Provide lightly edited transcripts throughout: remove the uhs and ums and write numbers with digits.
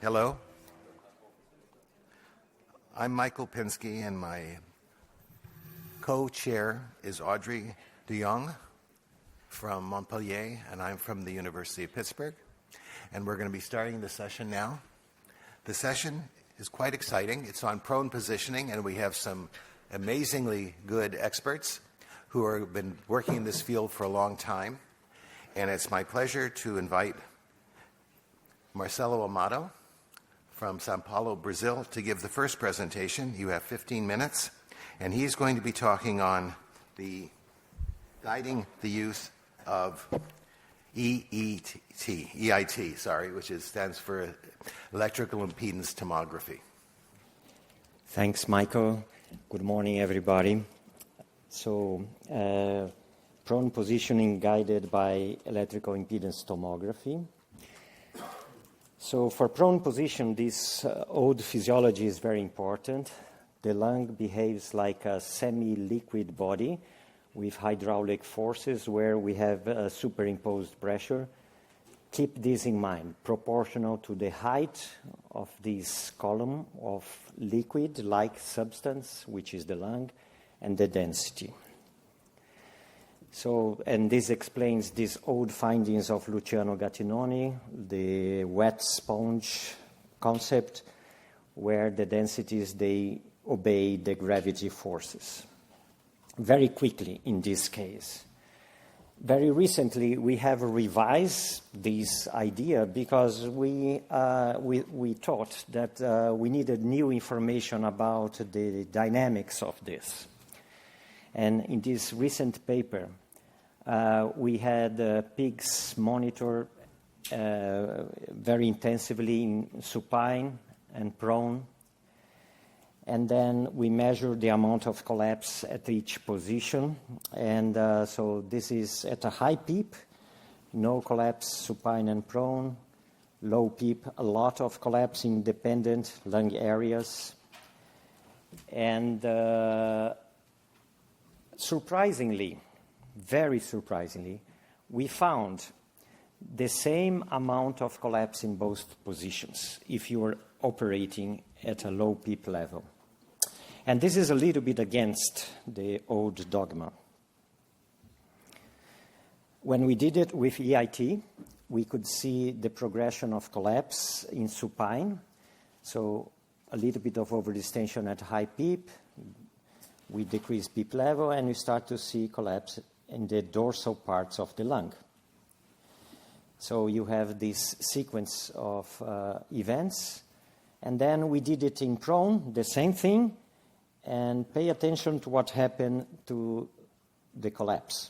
Hello. I'm Michael Pinsky, and my co-chair is Audrey de Jong from Montpellier, and I'm from the University of Pittsburgh. And we're going to be starting the session now. The session is quite exciting. It's on prone positioning, and we have some amazingly good experts who have been working in this field for a long time. And it's my pleasure to invite Marcelo Amato from Sao Paulo, Brazil, to give the first presentation. You have 15 minutes, and he's going to be talking on guiding the use of EIT, which stands for electrical impedance tomography. Thanks, Michael. Good morning, everybody. So, prone positioning guided by electrical impedance tomography. So for prone position, this old physiology is very important. The lung behaves like a semi-liquid body with hydraulic forces where we have superimposed pressure. Keep this in mind, proportional to the height of this column of liquid-like substance, which is the lung, and the density. So, and this explains these old findings of Luciano Gattinoni, the wet sponge concept, where the densities, they obey the gravity forces. Very quickly in this case. Very recently, we have revised this idea because we thought that we needed new information about the dynamics of this. And in this recent paper, we had pigs monitor very intensively in supine and prone. And then we measured the amount of collapse at each position. And so this is at a high PEEP, no collapse supine and prone. Low PEEP, a lot of collapse in dependent lung areas. And surprisingly, very surprisingly, we found the same amount of collapse in both positions if you were operating at a low PEEP level. And this is a little bit against the old dogma. When we did it with EIT, we could see the progression of collapse in supine. So a little bit of overdistension at high PEEP. We decrease PEEP level, and we start to see collapse in the dorsal parts of the lung. So you have this sequence of events. And then we did it in prone, the same thing. And pay attention to what happened to the collapse.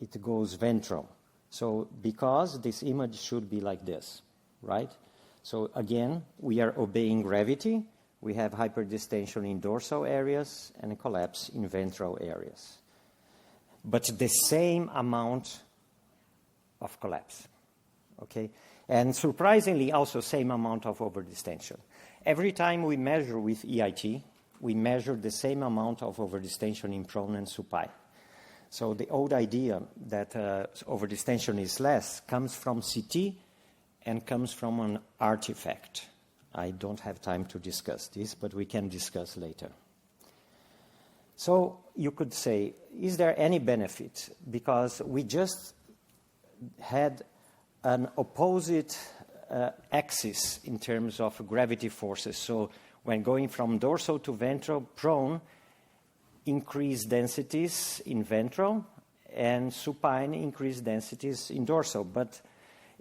It goes ventral. So because this image should be like this, right? So again, we are obeying gravity. We have hyperdistension in dorsal areas and a collapse in ventral areas. But the same amount of collapse, okay? And surprisingly, also same amount of overdistension. Every time we measure with EIT, we measure the same amount of overdistension in prone and supine. So the old idea that overdistension is less comes from CT and comes from an artifact. I don't have time to discuss this, but we can discuss later. So you could say, is there any benefit? Because we just had an opposite axis in terms of gravity forces. So when going from dorsal to ventral, prone, increased densities in ventral, and supine increased densities in dorsal. But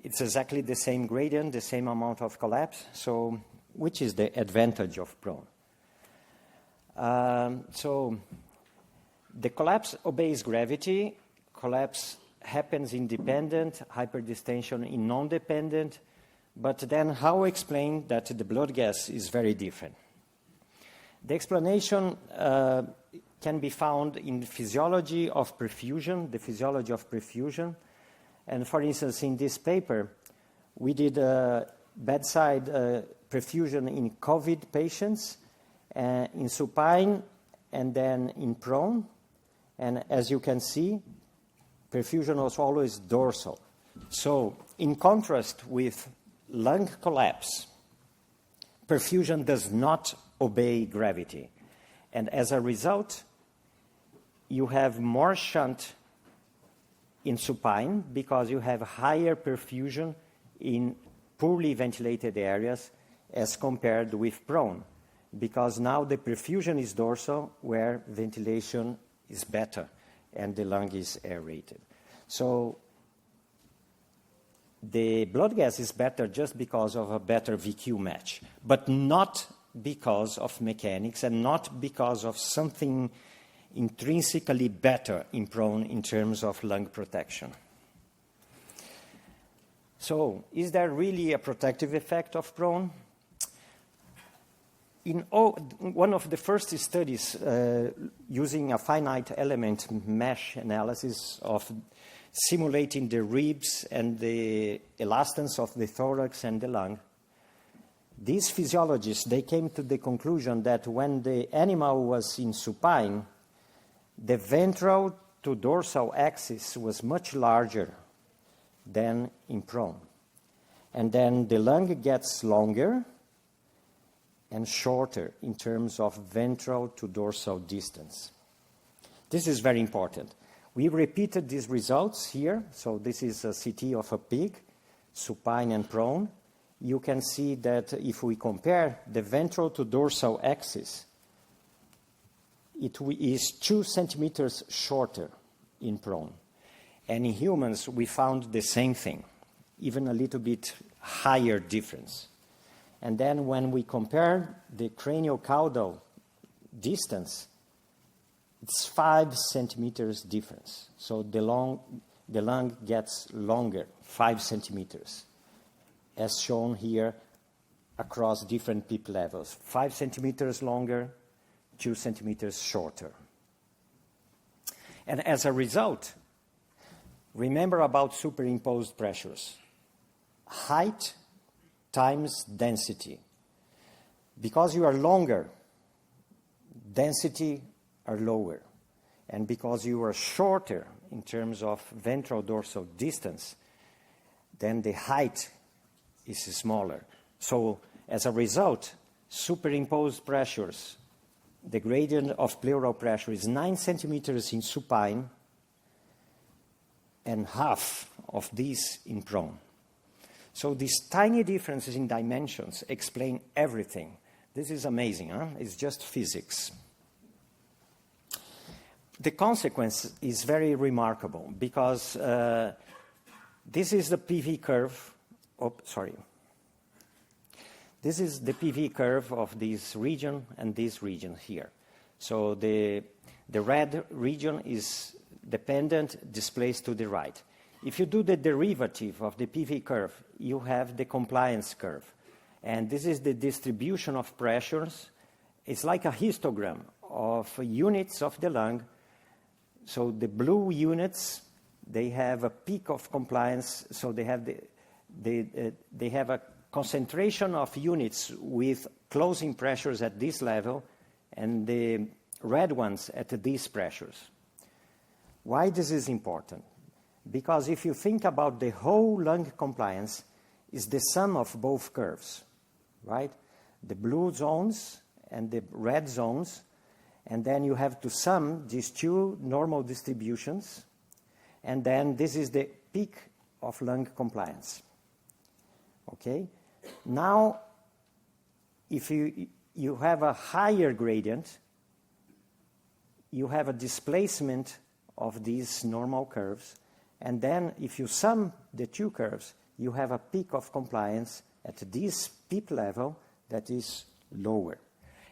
it's exactly the same gradient, the same amount of collapse. So which is the advantage of prone? So the collapse obeys gravity. Collapse happens in dependent, hyperdistension in non-dependent. But then how explain that the blood gas is very different? The explanation can be found in physiology of perfusion, the physiology of perfusion. And for instance, in this paper, we did bedside perfusion in COVID patients, in supine, and then in prone. And as you can see, perfusion was always dorsal. So in contrast with lung collapse, perfusion does not obey gravity. And as a result, you have more shunt in supine because you have higher perfusion in poorly ventilated areas as compared with prone, because now the perfusion is dorsal where ventilation is better and the lung is aerated. So the blood gas is better just because of a better VQ match, but not because of mechanics and not because of something intrinsically better in prone in terms of lung protection. So, is there really a protective effect of prone? In one of the first studies using a finite element mesh analysis of simulating the ribs and the elastance of the thorax and the lung, these physiologists, they came to the conclusion that when the animal was in supine, the ventral to dorsal axis was much larger than in prone. And then the lung gets longer and shorter in terms of ventral to dorsal distance. This is very important. We repeated these results here. So this is a CT of a pig, supine and prone. You can see that if we compare the ventral to dorsal axis, it is 2 centimeters shorter in prone. And in humans, we found the same thing, even a little bit higher difference. And then when we compare the craniocaudal distance, it's 5 centimeters difference. So the lung gets longer, 5 centimeters, as shown here across different PEEP levels. 5 centimeters longer, 2 centimeters shorter. And as a result, remember about superimposed pressures. Height times density. Because you are longer, density are lower. And because you are shorter in terms of ventral dorsal distance, then the height is smaller. So as a result, superimposed pressures, the gradient of pleural pressure is 9 centimeters in supine and half of this in prone. So these tiny differences in dimensions explain everything. This is amazing, huh? It's just physics. The consequence is very remarkable because this is the PV curve. This is the PV curve of this region and this region here. So the red region is dependent, displaced to the right. If you do the derivative of the PV curve, you have the compliance curve. And this is the distribution of pressures. It's like a histogram of units of the lung. So the blue units, they have a peak of compliance. So they have they have a concentration of units with closing pressures at this level, and the red ones at these pressures. Why this is important? Because if you think about the whole lung compliance, is the sum of both curves, right? The blue zones and the red zones, and then you have to sum these two normal distributions, and then this is the peak of lung compliance. Okay? Now, if you have a higher gradient, you have a displacement of these normal curves, and then if you sum the two curves, you have a peak of compliance at this PEEP level that is lower.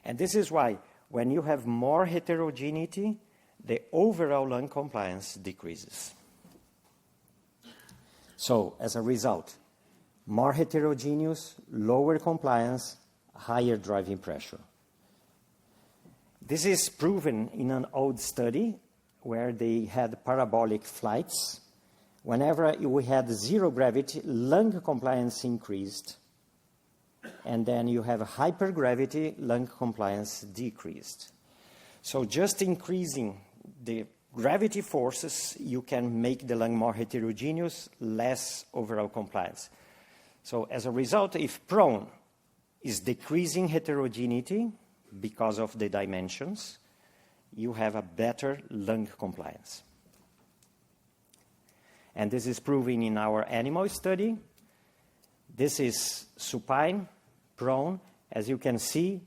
And this is why when you have more heterogeneity, the overall lung compliance decreases. So, as a result, more heterogeneous, lower compliance, higher driving pressure. This is proven in an old study where they had parabolic flights. Whenever we had zero gravity, lung compliance increased. And then you have hypergravity, lung compliance decreased. So just increasing the gravity forces, you can make the lung more heterogeneous, less overall compliance. So as a result, if prone is decreasing heterogeneity because of the dimensions, you have a better lung compliance. And this is proven in our animal study. This is supine, prone. As you can see,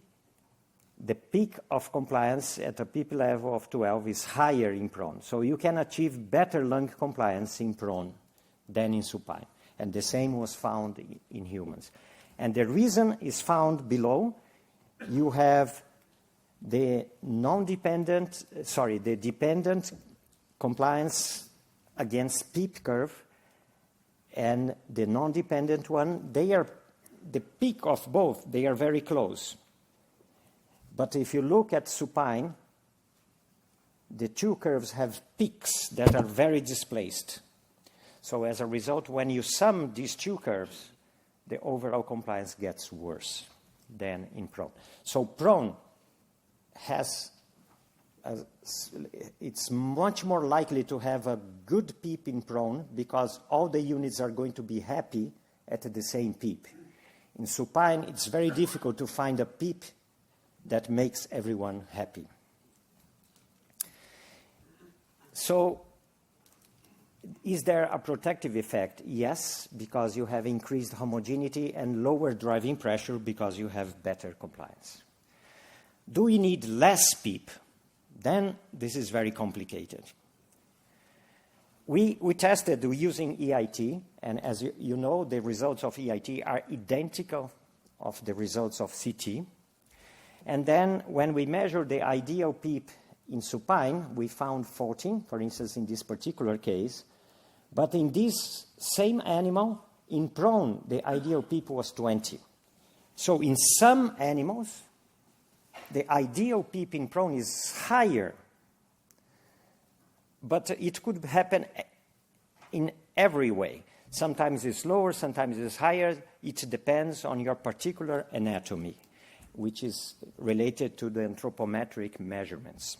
the peak of compliance at a PEEP level of 12 is higher in prone. So you can achieve better lung compliance in prone than in supine. And the same was found in humans. And the reason is found below. You have the the dependent compliance against PEEP curve, and the non-dependent one, they are the peak of both, they are very close. But if you look at supine, the two curves have peaks that are very displaced. So as a result, when you sum these two curves, the overall compliance gets worse than in prone. So prone has, it's much more likely to have a good PEEP in prone because all the units are going to be happy at the same PEEP. In supine, it's very difficult to find a PEEP that makes everyone happy. So, is there a protective effect? Yes, because you have increased homogeneity and lower driving pressure because you have better compliance. Do we need less PEEP? Then this is very complicated. We tested using EIT, and as you know, the results of EIT are identical of the results of CT. And then when we measured the ideal PEEP in supine, we found 14, for instance, in this particular case. But in this same animal, in prone, the ideal PEEP was 20. So in some animals, the ideal PEEP in prone is higher. But it could happen in every way. Sometimes it's lower, sometimes it's higher. It depends on your particular anatomy, which is related to the anthropometric measurements.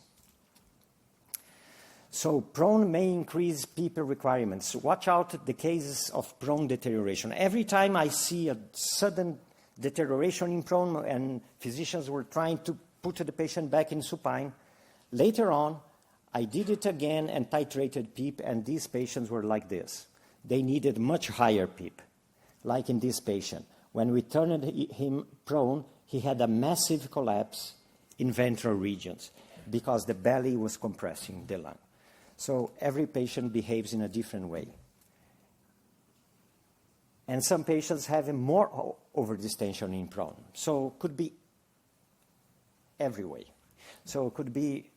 So prone may increase PEEP requirements. Watch out the cases of prone deterioration. Every time I see a sudden deterioration in prone and physicians were trying to put the patient back in supine, later on, I did it again and titrated PEEP, and these patients were like this. They needed much higher PEEP, like in this patient. When we turned him prone, he had a massive collapse in ventral regions because the belly was compressing the lung. So every patient behaves in a different way. And some patients have more overdistension in prone. So it could be every way. So it could be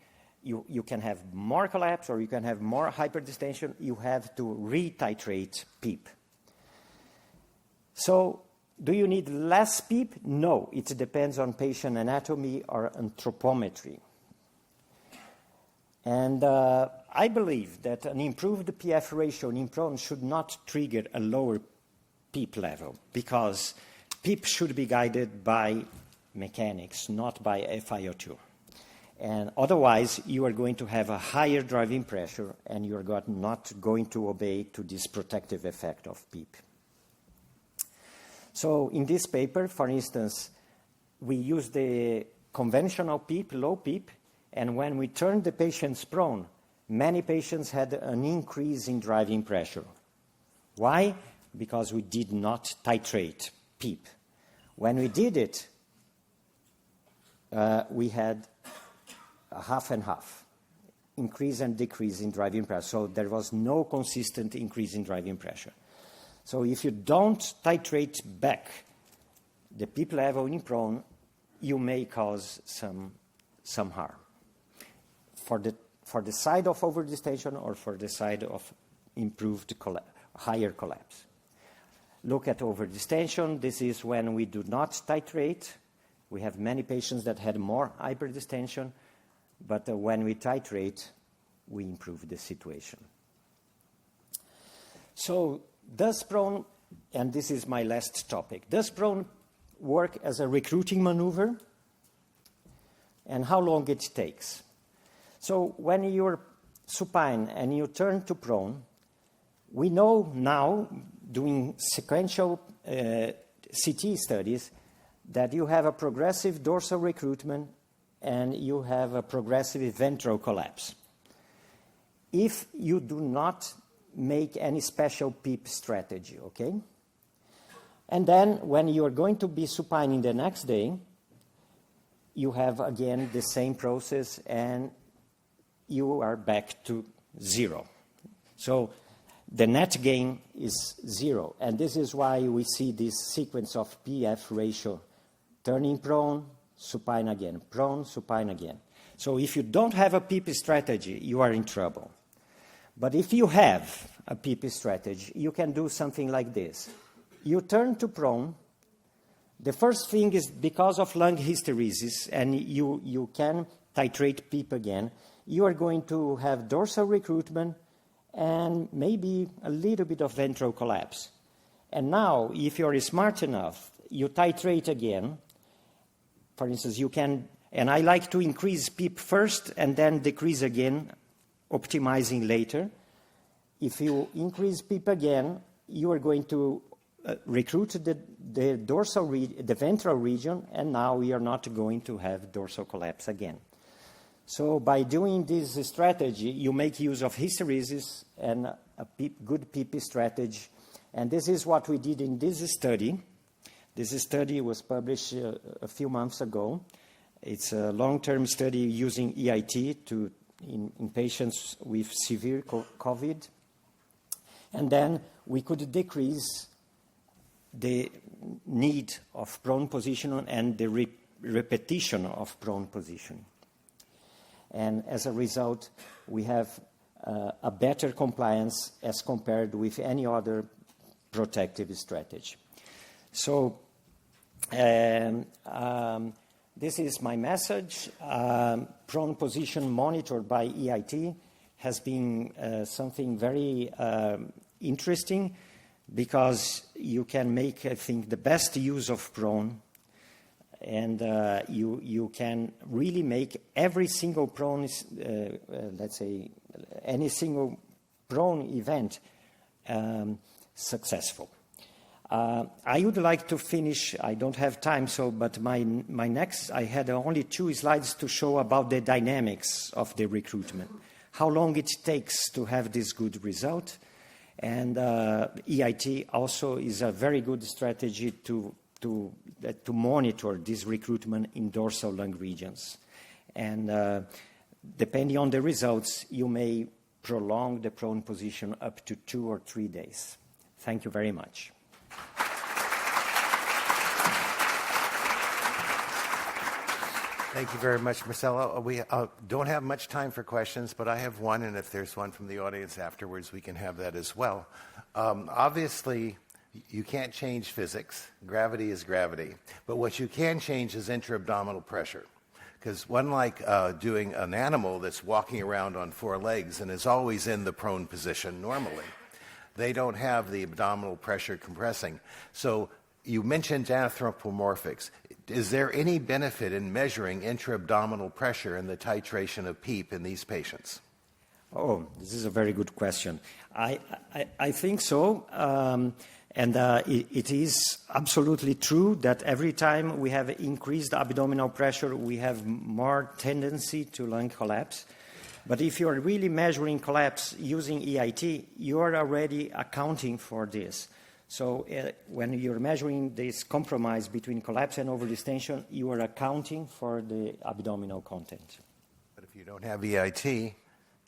you can have more collapse or you can have more hyperdistension. You have to retitrate PEEP. So do you need less PEEP? No, it depends on patient anatomy or anthropometry. And I believe that an improved PF ratio in prone should not trigger a lower PEEP level because PEEP should be guided by mechanics, not by FiO2. And otherwise, you are going to have a higher driving pressure and you are not going to obey to this protective effect of PEEP. So in this paper, for instance, we used the conventional PEEP, low PEEP, and when we turned the patients prone, many patients had an increase in driving pressure. Why? Because we did not titrate PEEP. When we did it, we had a half and half, increase and decrease in driving pressure. So there was no consistent increase in driving pressure. So if you don't titrate back the PEEP level in prone, you may cause some harm for the side of overdistension or for the side of improved higher collapse. Look at overdistension. This is when we do not titrate. We have many patients that had more hyperdistension, but when we titrate, we improve the situation. So does prone, and this is my last topic, does prone work as a recruiting maneuver? And how long it takes? So when you're supine and you turn to prone, We know now, doing sequential CT studies, that you have a progressive dorsal recruitment and you have a progressive ventral collapse. If you do not make any special PEEP strategy, okay? And then when you are going to be supine in the next day, you have again the same process and you are back to zero. So the net gain is zero. And this is why we see this sequence of PF ratio, turning prone, supine again, prone, supine again. So if you don't have a PEEP strategy, you are in trouble. But if you have a PEEP strategy, you can do something like this. You turn to prone. The first thing is because of lung hysteresis, and you can titrate PEEP again, you are going to have dorsal recruitment and maybe a little bit of ventral collapse. And now, if you're smart enough, you titrate again. For instance, you can, and I like to increase PEEP first and then decrease again, optimizing later. If you increase PEEP again, you are going to recruit the ventral region, and now we are not going to have dorsal collapse again. So by doing this strategy, you make use of hysteresis and a good PEEP strategy. And this is what we did in this study. This study was published a few months ago. It's a long-term study using EIT in patients with severe COVID. And then we could decrease the need of prone position and the repetition of prone position. And as a result, we have a better compliance as compared with any other protective strategy. So this is my message. Prone position monitored by EIT has been something very interesting, because you can make, I think, the best use of prone, and you can really make every single prone, let's say, any single prone event successful. I would like to finish, I don't have time, but my next, I had only 2 slides to show about the dynamics of the recruitment, how long it takes to have this good result. And EIT also is a very good strategy to monitor this recruitment in dorsal lung regions. And depending on the results, you may prolong the prone position up to 2 or 3 days. Thank you very much. Thank you very much, Marcelo. We don't have much time for questions, but I have one, and if there's one from the audience afterwards, we can have that as well. Obviously, you can't change physics. Gravity is gravity. But what you can change is intra-abdominal pressure. Because unlike doing an animal that's walking around on 4 legs and is always in the prone position normally, they don't have the abdominal pressure compressing. So you mentioned anthropomorphics. Is there any benefit in measuring intra-abdominal pressure in the titration of PEEP in these patients? Oh, this is a very good question. I think so. It is absolutely true that every time we have increased abdominal pressure, we have more tendency to lung collapse. But if you are really measuring collapse using EIT, you are already accounting for this. So when you're measuring this compromise between collapse and overdistension, you are accounting for the abdominal content. But if you don't have EIT,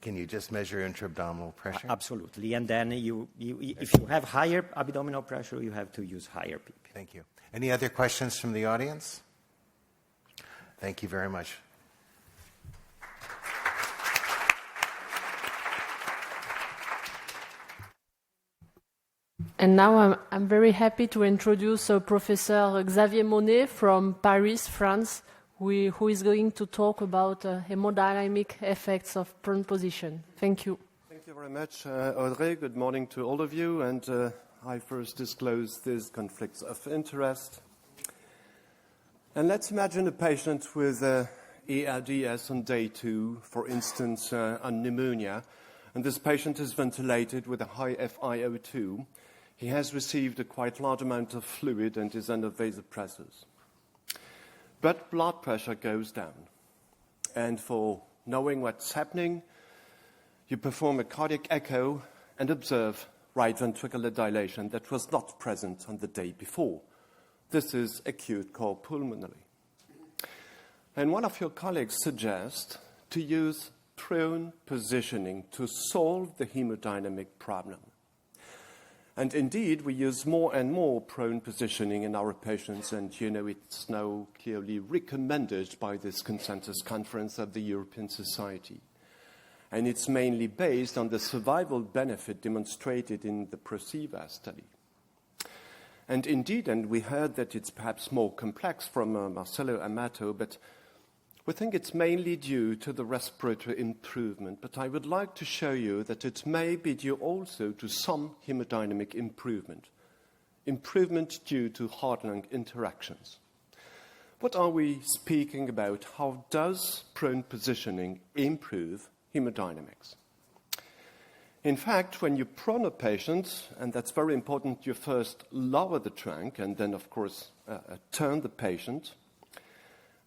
can you just measure intra-abdominal pressure? Absolutely. And then if you have higher abdominal pressure, you have to use higher PEEP. Thank you. Any other questions from the audience? Thank you very much. And now I'm very happy to introduce Professor Xavier Monnet from Paris, France, who is going to talk about hemodynamic effects of prone position. Thank you. Thank you very much, Audrey. Good morning to all of you. And I first disclose these conflicts of interest. And let's imagine a patient with ERDS on day 2, for instance, on pneumonia, who is And this patient is ventilated with a high FiO2. He has received a quite large amount of fluid and is under vasopressors. But blood pressure goes down. And for knowing what's happening, you perform a cardiac echo and observe right ventricular dilation that was not present on the day before. This is acute cor pulmonale. And one of your colleagues suggests to use prone positioning to solve the hemodynamic problem. And indeed, we use more and more prone positioning in our patients, and it's now clearly recommended by this consensus conference of the European Society. And it's mainly based on the survival benefit demonstrated in the PROCEVA study. And indeed, and we heard that it's perhaps more complex from Marcelo Amato, but we think it's mainly due to the respiratory improvement, but I would like to show you that it may be due also to some hemodynamic improvement due to heart-lung interactions. What are we speaking about? How does prone positioning improve hemodynamics? In fact, when you prone a patient, and that's very important, you first lower the trunk and then, of course, turn the patient.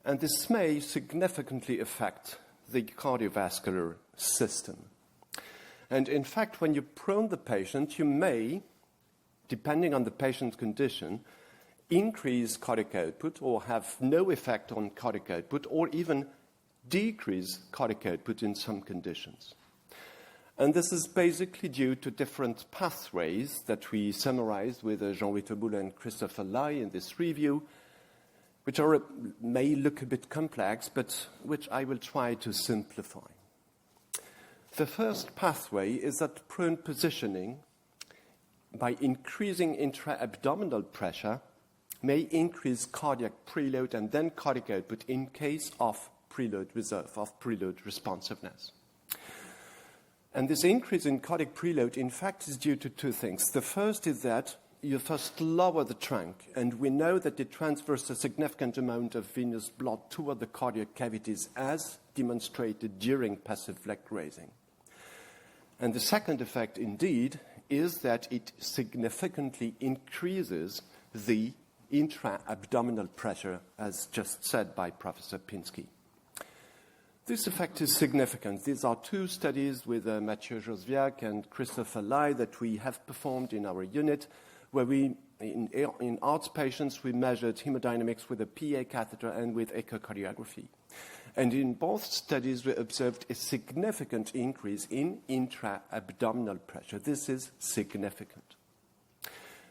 And this may significantly affect the cardiovascular system. And in fact, when you prone the patient, you may, depending on the patient's condition, increase cardiac output or have no effect on cardiac output or even decrease cardiac output in some conditions. And this is basically due to different pathways that we summarized with Jean-Louis Teboul and Christopher Lai in this review, which may look a bit complex, but which I will try to simplify. The first pathway is that prone positioning, by increasing intra-abdominal pressure, may increase cardiac preload and then cardiac output in case of preload reserve, of preload responsiveness. And this increase in cardiac preload, in fact, is due to two things. The first is that you first lower the trunk, and we know that it transfers a significant amount of venous blood toward the cardiac cavities as demonstrated during passive leg raising. And the second effect, indeed, is that it significantly increases the intra-abdominal pressure, as just said by Professor Pinsky. This effect is significant. These are two studies with Matthieu Schmidt and Christopher Lai that we have performed in our unit, where in ARDS patients, we measured hemodynamics with a PA catheter and with echocardiography. And in both studies, we observed a significant increase in intra-abdominal pressure. This is significant.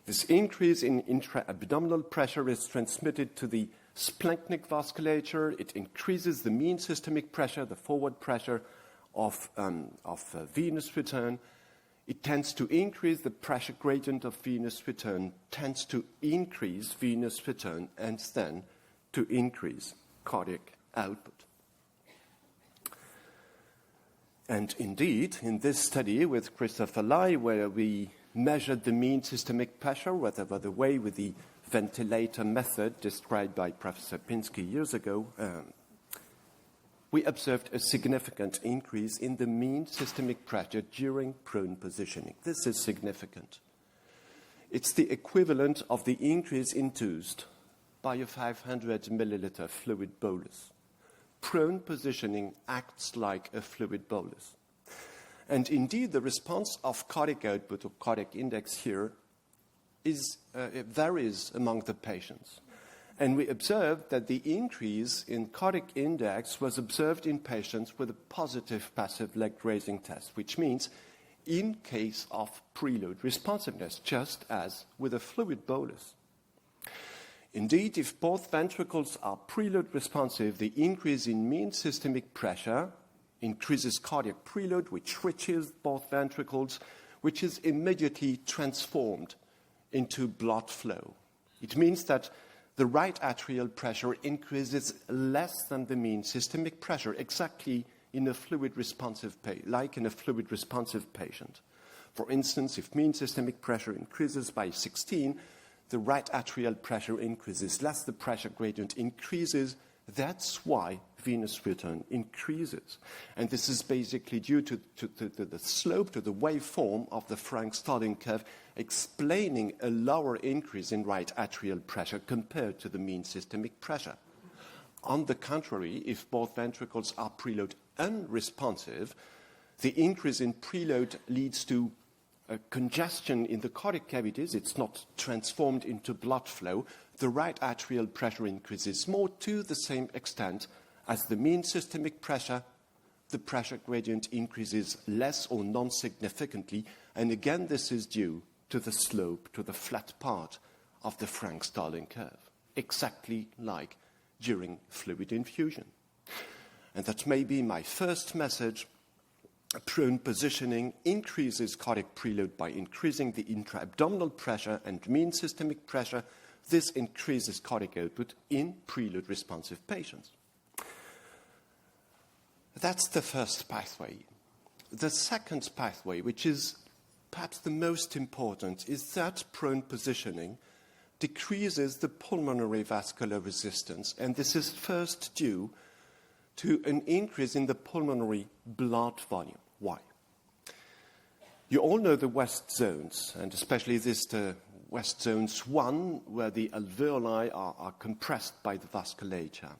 This increase in intra-abdominal pressure is transmitted to the splanchnic vasculature. It increases the mean systemic pressure, the forward pressure of venous return. It tends to increase the pressure gradient of venous return, tends to increase venous return, and then to increase cardiac output. And indeed, in this study with Christopher Lai, where we measured the mean systemic pressure, whether by the way with the ventilator method described by Professor Pinsky years ago, we observed a significant increase in the mean systemic pressure during prone positioning. This is significant. It's the equivalent of the increase induced by a 500 milliliter fluid bolus. Prone positioning acts like a fluid bolus. And indeed, the response of cardiac output or cardiac index here it varies among the patients. And we observed that the increase in cardiac index was observed in patients with a positive passive leg raising test, which means in case of preload responsiveness, just as with a fluid bolus. Indeed, if both ventricles are preload responsive, the increase in mean systemic pressure increases cardiac preload, which switches both ventricles, which is immediately transformed into blood flow. It means that the right atrial pressure increases less than the mean systemic pressure, exactly in a fluid-responsive like in a fluid-responsive patient. For instance, if mean systemic pressure increases by 16, the right atrial pressure increases less, the pressure gradient increases, That's why venous return increases. And this is basically due to the slope, to the waveform of the Frank-Starling curve, explaining a lower increase in right atrial pressure compared to the mean systemic pressure. On the contrary, if both ventricles are preload unresponsive, the increase in preload leads to a congestion in the cardiac cavities. It's not transformed into blood flow. The right atrial pressure increases more to the same extent as the mean systemic pressure. The pressure gradient increases less or non-significantly. And again, this is due to the slope, to the flat part of the Frank-Starling curve, exactly like during fluid infusion. And that may be my first message. Prone positioning increases cardiac preload by increasing the intra-abdominal pressure and mean systemic pressure. This increases cardiac output in preload responsive patients. That's the first pathway. The second pathway, which is perhaps the most important, is that prone positioning decreases the pulmonary vascular resistance, and this is first due to an increase in the pulmonary blood volume. Why? You all know the west zones, and especially this west zones 1, where the alveoli are compressed by the vasculature.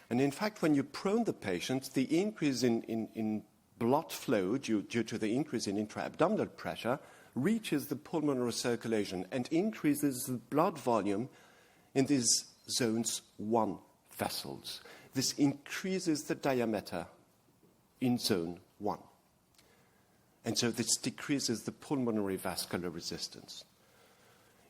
And in fact, when you prone the patient, the increase in blood flow due to the increase in intra-abdominal pressure reaches the pulmonary circulation and increases the blood volume in these zones 1 vessels. This increases the diameter in zone 1. And so this decreases the pulmonary vascular resistance.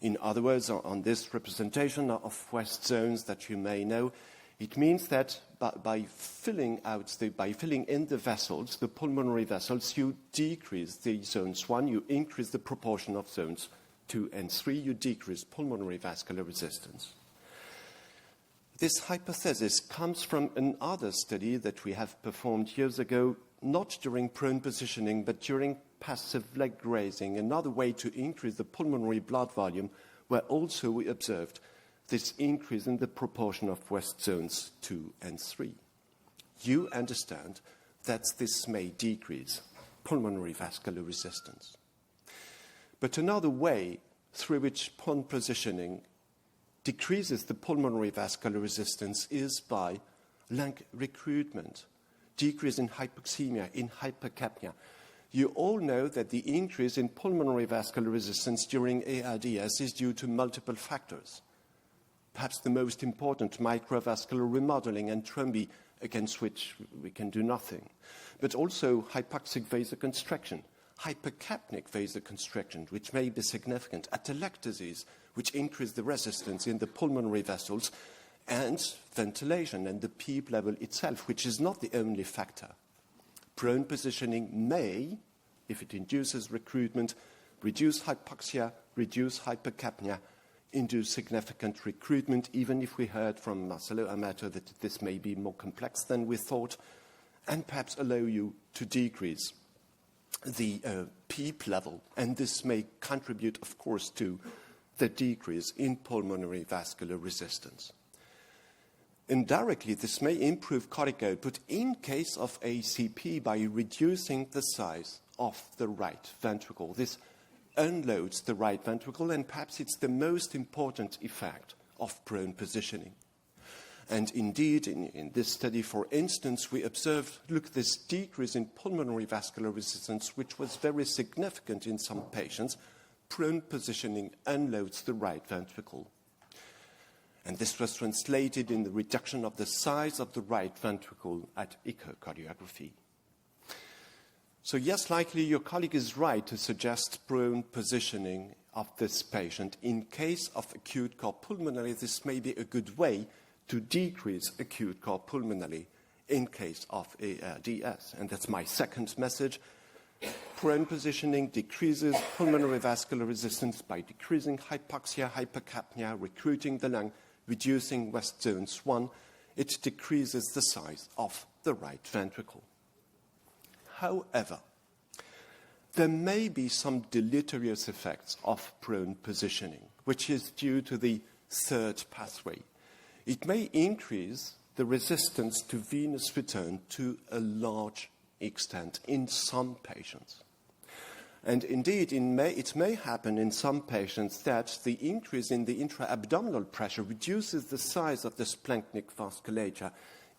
In other words, on this representation of west zones that you may know, it means that by filling in the vessels, the pulmonary vessels, you decrease the zones 1, you increase the proportion of zones 2 and 3, you decrease pulmonary vascular resistance. This hypothesis comes from another study that we have performed years ago, not during prone positioning, but during passive leg raising, another way to increase the pulmonary blood volume, where also we observed this increase in the proportion of west zones 2 and 3. You understand that this may decrease pulmonary vascular resistance. But another way through which prone positioning decreases the pulmonary vascular resistance is by lung recruitment, decrease in hypoxemia, in hypercapnia. You all know that the increase in pulmonary vascular resistance during ARDS is due to multiple factors. Perhaps the most important, microvascular remodeling and thrombi, against which we can do nothing. But also hypoxic vasoconstriction, hypercapnic vasoconstriction, which may be significant, atelectasis, which increase the resistance in the pulmonary vessels, and ventilation and the PEEP level itself, which is not the only factor. Prone positioning may, if it induces recruitment, reduce hypoxia, reduce hypercapnia, induce significant recruitment, even if we heard from Marcelo Amato that this may be more complex than we thought, and perhaps allow you to decrease the PEEP level. And this may contribute, of course, to the decrease in pulmonary vascular resistance. Indirectly, this may improve cardiac output in case of ACP by reducing the size of the right ventricle. This unloads the right ventricle, and perhaps it's the most important effect of prone positioning. And indeed, in this study, for instance, we observed, look, this decrease in pulmonary vascular resistance, which was very significant in some patients. Prone positioning unloads the right ventricle. And this was translated in the reduction of the size of the right ventricle at echocardiography. So yes, likely your colleague is right to suggest prone positioning of this patient. In case of acute cardiopulmonary, this may be a good way to decrease acute cardiopulmonary in case of ARDS. And that's my second message. Prone positioning decreases pulmonary vascular resistance by decreasing hypoxia, hypercapnia, recruiting the lung, reducing west zones 1. It decreases the size of the right ventricle. However, there may be some deleterious effects of prone positioning, which is due to the third pathway. It may increase the resistance to venous return to a large extent in some patients. And indeed, it may happen in some patients that the increase in the intra-abdominal pressure reduces the size of the splanchnic vasculature,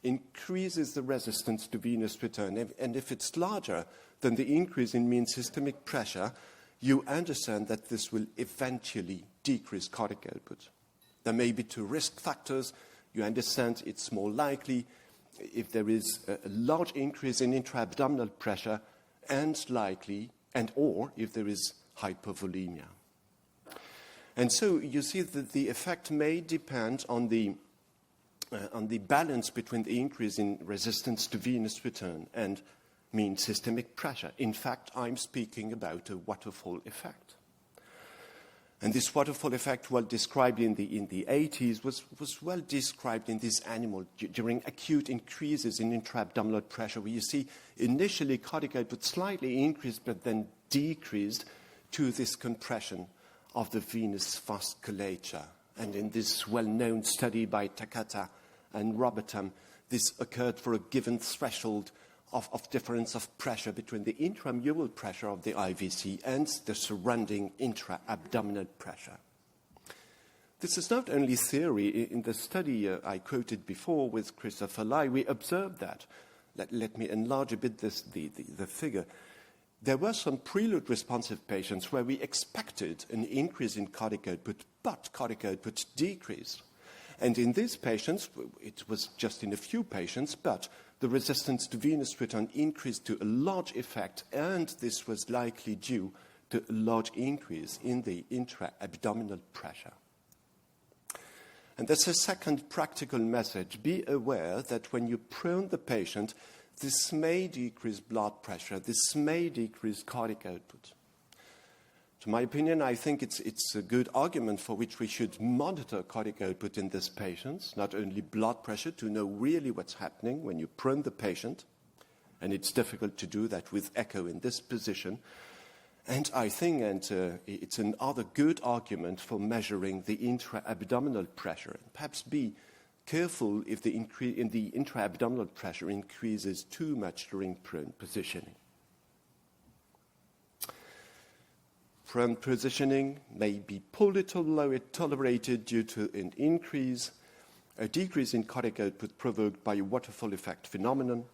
increases the resistance to venous return. And if it's larger than the increase in mean systemic pressure, you understand that this will eventually decrease cardiac output. There may be two risk factors. You understand it's more likely if there is a large increase in intra-abdominal pressure or if there is hypovolemia. And so you see that the effect may depend on the balance between the increase in resistance to venous return and mean systemic pressure. In fact, I'm speaking about a waterfall effect. And this waterfall effect, well described in the 80s, was well described in this animal during acute increases in intra-abdominal pressure, where you see initially cardiac output slightly increased but then decreased to this compression of the venous vasculature. And in this well-known study by Takata and Robertham, this occurred for a given threshold of difference of pressure between the intramural pressure of the IVC and the surrounding intra-abdominal pressure. This is not only theory. In the study I quoted before with Christopher Lai, we observed that. Let me enlarge a bit the figure. There were some preload responsive patients where we expected an increase in cardiac output, but cardiac output decreased. And in these patients, it was just in a few patients, but the resistance to venous return increased to a large effect, and this was likely due to a large increase in the intra-abdominal pressure. And that's a second practical message. Be aware that when you prone the patient, this may decrease blood pressure, this may decrease cardiac output. To my opinion, I think it's a good argument for which we should monitor cardiac output in these patients, not only blood pressure, to know really what's happening when you prone the patient, and it's difficult to do that with echo in this position. And I think it's another good argument for measuring the intra-abdominal pressure. And perhaps be careful if the intra-abdominal pressure increases too much during prone positioning. Prone positioning may be poorly tolerated due to a decrease in cardiac output provoked by a waterfall effect phenomenon,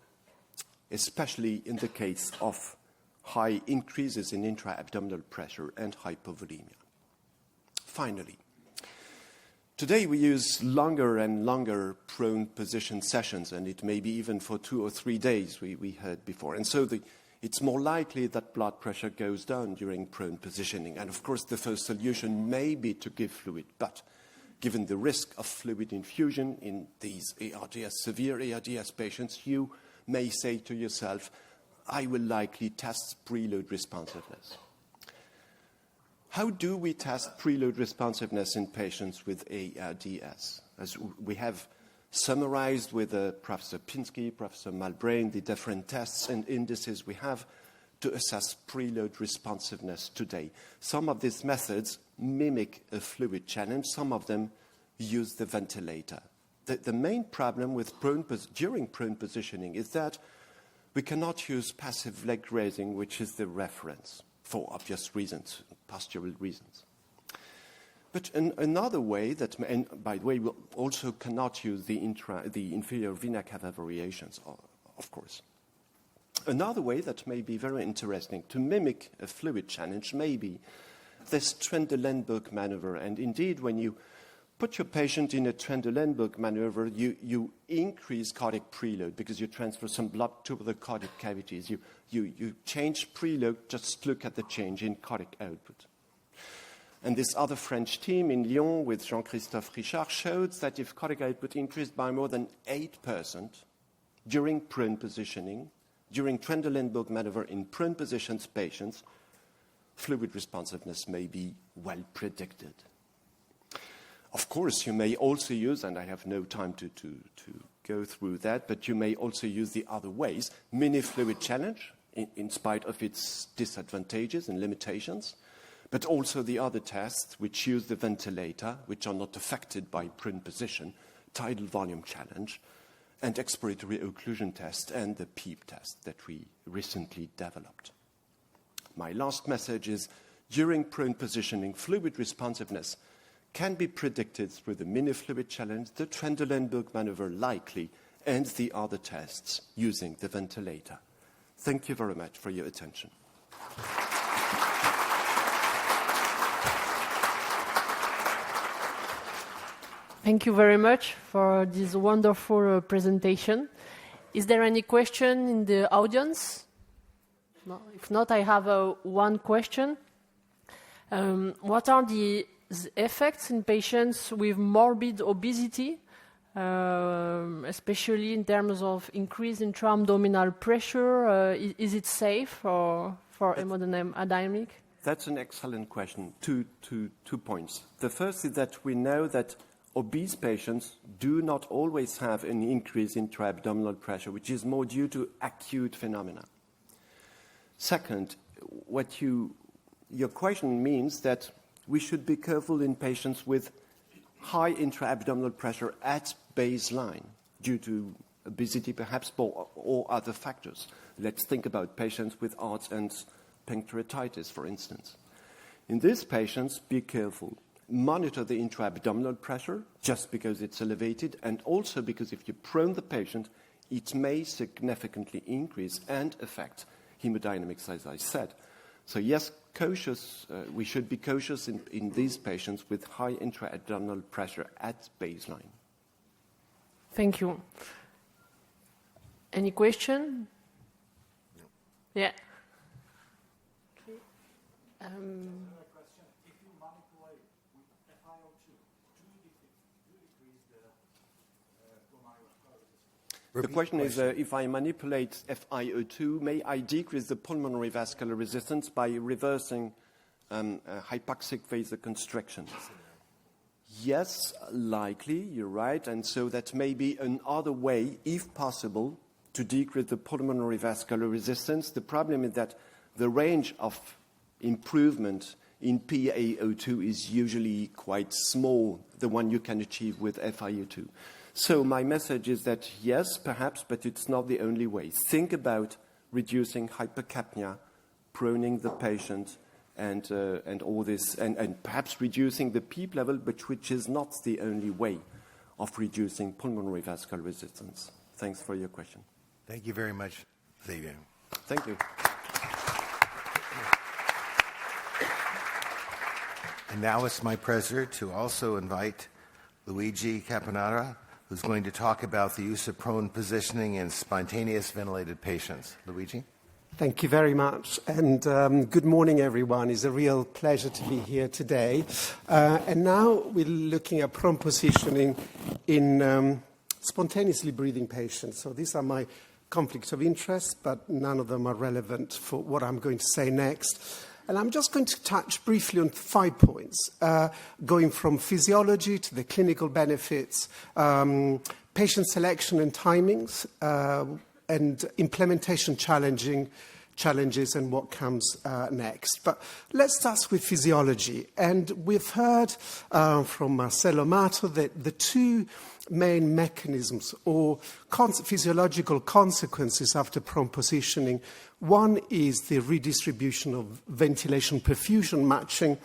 especially in the case of high increases in intra-abdominal pressure and hypovolemia. Finally, today we use longer and longer prone position sessions, and it may be even for 2 or 3 days, we heard before. And so it's more likely that blood pressure goes down during prone positioning. And of course, the first solution may be to give fluid. But given the risk of fluid infusion in these severe ARDS patients, you may say to yourself, I will likely test preload responsiveness. How do we test preload responsiveness in patients with ARDS? As we have summarized with Professor Pinsky, Professor Malbrain, the different tests and indices we have to assess preload responsiveness today. Some of these methods mimic a fluid challenge. Some of them use the ventilator. The main problem with during prone positioning is that we cannot use passive leg raising, which is the reference for obvious reasons, postural reasons. But another way and by the way, we also cannot use the inferior vena cava variations, of course. Another way that may be very interesting to mimic a fluid challenge may be this Trendelenburg maneuver. And indeed, when you put your patient in a Trendelenburg maneuver, you increase cardiac preload because you transfer some blood to the cardiac cavities. You change preload, just look at the change in cardiac output. And this other French team in Lyon with Jean-Christophe Richard showed that if cardiac output increased by more than 8% during prone positioning, during Trendelenburg maneuver in prone positions patients, fluid responsiveness may be well predicted. Of course, you may also use, and I have no time to go through that, but you may also use the other ways, mini-fluid challenge, in spite of its disadvantages and limitations, but also the other tests which use the ventilator, which are not affected by prone position, tidal volume challenge, and expiratory occlusion test and the PEEP test that we recently developed. My last message is, during prone positioning, fluid responsiveness can be predicted through the mini-fluid challenge, the Trendelenburg maneuver likely, and the other tests using the ventilator. Thank you very much for your attention. Thank you very much for this wonderful presentation. Is there any question in the audience? No? If not, I have one question. What are the effects in patients with morbid obesity, especially in terms of increase intra-abdominal pressure? Is it safe for hemodynamic? That's an excellent question. Two points. The first is that we know that obese patients do not always have an increase in intra-abdominal pressure, which is more due to acute phenomena. Second, your question means that we should be careful in patients with high intra-abdominal pressure at baseline due to obesity perhaps or other factors. Let's think about patients with ARDS and pancreatitis, for instance. In these patients, be careful. Monitor the intra-abdominal pressure just because it's elevated, and also because if you prone the patient, it may significantly increase and affect hemodynamics, as I said. So yes, cautious. We should be cautious in these patients with high intra-abdominal pressure at baseline. Thank you. Any question? No. Yeah. Okay. If you manipulate with FiO2, do you decrease the pulmonary vascular resistance? The question is, if I manipulate FiO2, may I decrease the pulmonary vascular resistance by reversing hypoxic vasoconstriction? Yes, likely, you're right. And so that may be another way, if possible, to decrease the pulmonary vascular resistance. The problem is that the range of improvement in PaO2 is usually quite small, the one you can achieve with FiO2. So my message is that yes, perhaps, but it's not the only way. Think about reducing hypercapnia, proning the patient, and all this, and perhaps reducing the PEEP level, but which is not the only way of reducing pulmonary vascular resistance. Thanks for your question. Thank you very much, Xavier. Thank you. And now it's my pleasure to also invite Luigi Camporota, who's going to talk about the use of prone positioning in spontaneous ventilated patients. Luigi? Thank you very much, and good morning, everyone. It's a real pleasure to be here today. And now we're looking at prone positioning in spontaneously breathing patients. So these are my conflicts of interest, but none of them are relevant for what I'm going to say next. And I'm just going to touch briefly on 5 points, going from physiology to the clinical benefits, patient selection and timings, and implementation challenges and what comes next. But let's start with physiology. And we've heard from Marcelo, Amato that the 2 main mechanisms or physiological consequences after prone positioning. One is the redistribution of ventilation perfusion matching.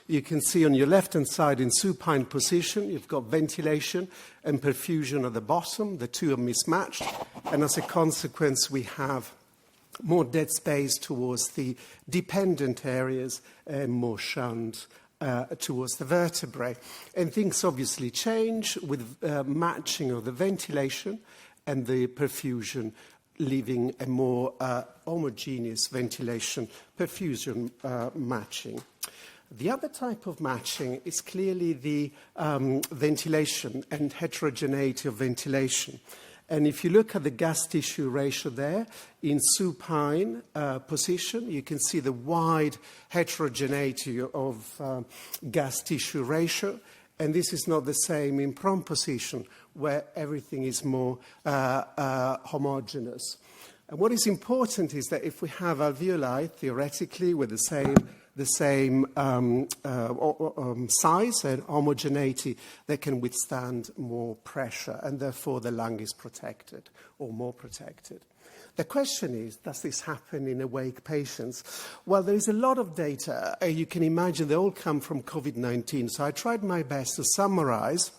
You can see on your left-hand side in supine position, you've got ventilation and perfusion at the bottom. The 2 are mismatched. And as a consequence, we have more dead space towards the dependent areas and more shunt towards the vertebrae. And things obviously change with matching of the ventilation and the perfusion, leaving a more homogeneous ventilation perfusion matching. The other type of matching is clearly the ventilation and heterogeneity of ventilation. And if you look at the gas-tissue ratio there, in supine position, you can see the wide heterogeneity of gas-tissue ratio. And this is not the same in prone position, where everything is more homogeneous. And what is important is that if we have alveoli, theoretically, with the same the same size and homogeneity, they can withstand more pressure, and therefore the lung is protected or more protected. The question is, does this happen in awake patients? Well, there is a lot of data. You can imagine they all come from COVID-19. So I tried my best to summarize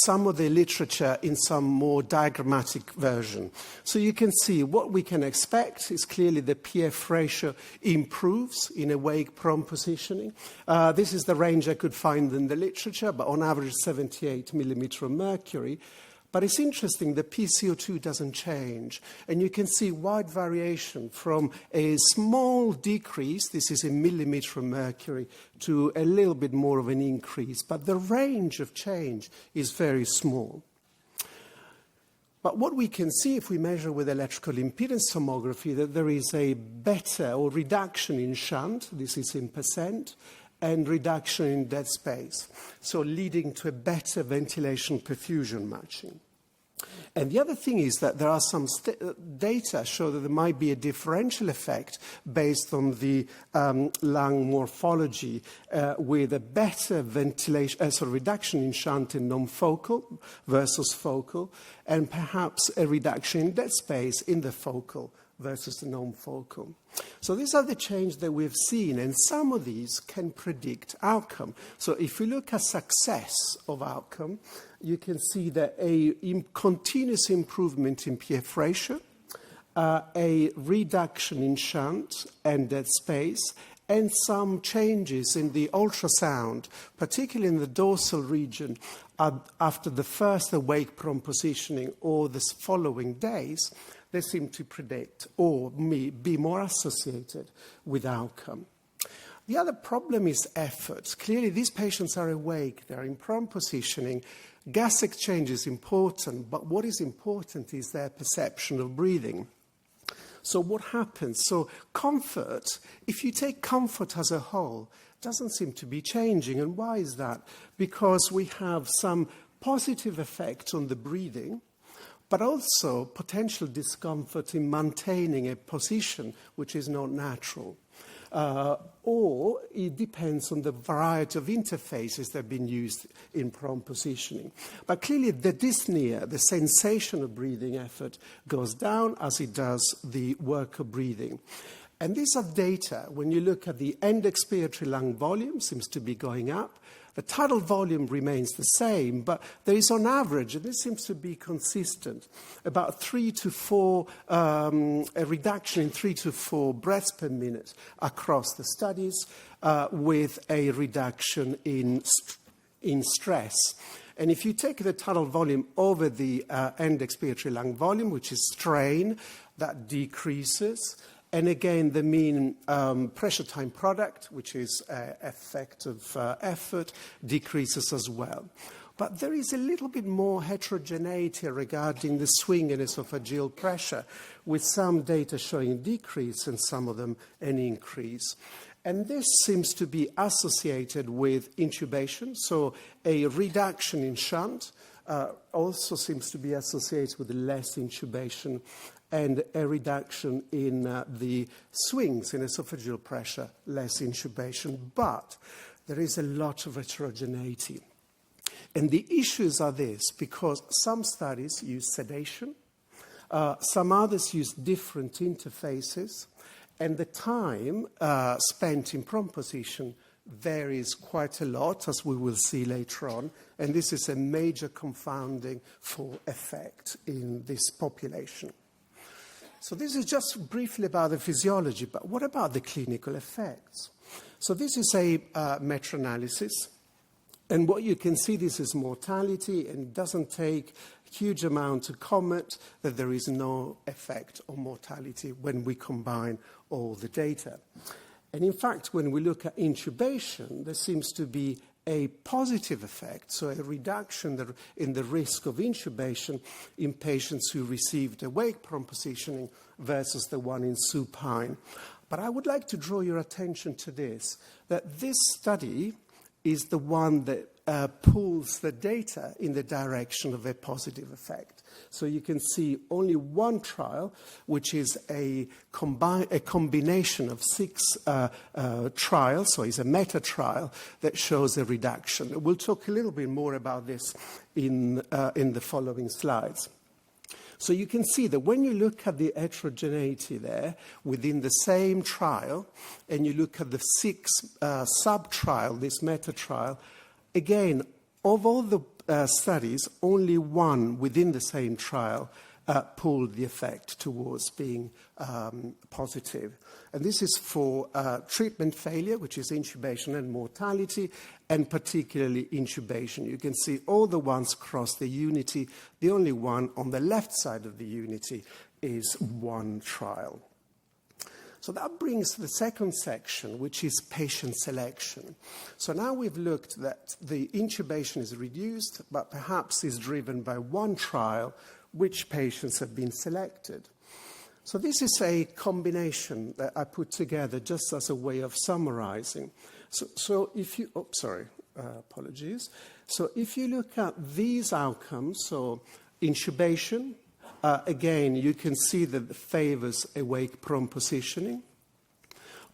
some of the literature in some more diagrammatic version. So you can see what we can expect is clearly the PF ratio improves in awake prone positioning. This is the range I could find in the literature, but on average 78 millimeter of mercury. But it's interesting, the PCO2 doesn't change. And you can see wide variation from a small decrease, this is a millimeter of mercury, to a little bit more of an increase. But the range of change is very small. But what we can see if we measure with electrical impedance tomography, that there is a better or reduction in shunt, this is in percent, and reduction in dead space, so leading to a better ventilation perfusion matching. And the other thing is that there are some data show that there might be a differential effect based on the lung morphology with a better ventilation, reduction in shunt in non-focal versus focal, and perhaps a reduction in dead space in the focal versus the non-focal. So these are the changes that we've seen, and some of these can predict outcome. So if we look at success of outcome, you can see that a continuous improvement in PF ratio, a reduction in shunt and dead space, and some changes in the ultrasound, particularly in the dorsal region, after the first awake prone positioning or the following days, they seem to predict or be more associated with outcome. The other problem is effort. Clearly, these patients are awake, they're in prone positioning. Gas exchange is important, but what is important is their perception of breathing. So what happens? So comfort, if you take comfort as a whole, doesn't seem to be changing. And why is that? Because we have some positive effect on the breathing, but also potential discomfort in maintaining a position which is not natural. Or it depends on the variety of interfaces that have been used in prone positioning. But clearly the dyspnea, the sensation of breathing effort, goes down as it does the work of breathing. And these are data, when you look at the end expiratory lung volume, seems to be going up. The tidal volume remains the same, but there is on average, and this seems to be consistent, about 3 to 4, a reduction in 3 to 4 breaths per minute across the studies, with a reduction in stress. And if you take the tidal volume over the end expiratory lung volume, which is strain, that decreases. And again, the mean pressure time product, which is effect of effort, decreases as well. But there is a little bit more heterogeneity regarding the swing in esophageal pressure, with some data showing decrease and some of them an increase. And this seems to be associated with intubation, so a reduction in shunt also seems to be associated with less intubation, and a reduction in the swings in esophageal pressure, less intubation. But there is a lot of heterogeneity. And the issues are this, because some studies use sedation, some others use different interfaces, and the time spent in prone position varies quite a lot, as we will see later on, and this is a major confounding for effect in this population. So this is just briefly about the physiology, but what about the clinical effects? So this is a meta-analysis, and what you can see, this is mortality, and it doesn't take a huge amount to comment that there is no effect on mortality when we combine all the data. And in fact, when we look at intubation, there seems to be a positive effect, so a reduction in the risk of intubation in patients who received awake prone positioning versus the one in supine. But I would like to draw your attention to this, that this study is the one that pulls the data in the direction of a positive effect. So you can see only one trial, which is a combination of 6 trials, so it's a meta-trial that shows a reduction. We'll talk a little bit more about this in the following slides. So you can see that when you look at the heterogeneity there within the same trial, and you look at the 6 sub-trial, this meta-trial, again, of all the studies, only one within the same trial pulled the effect towards being positive. And this is for treatment failure, which is intubation and mortality, and particularly intubation. You can see all the ones across the unity. The only one on the left side of the unity is one trial. So that brings to the second section, which is patient selection. So now we've looked that the intubation is reduced, but perhaps is driven by one trial, which patients have been selected. So this is a combination that I put together just as a way of summarizing. So if you, apologies. So if you look at these outcomes, so intubation, again, you can see that it favors awake-prone positioning,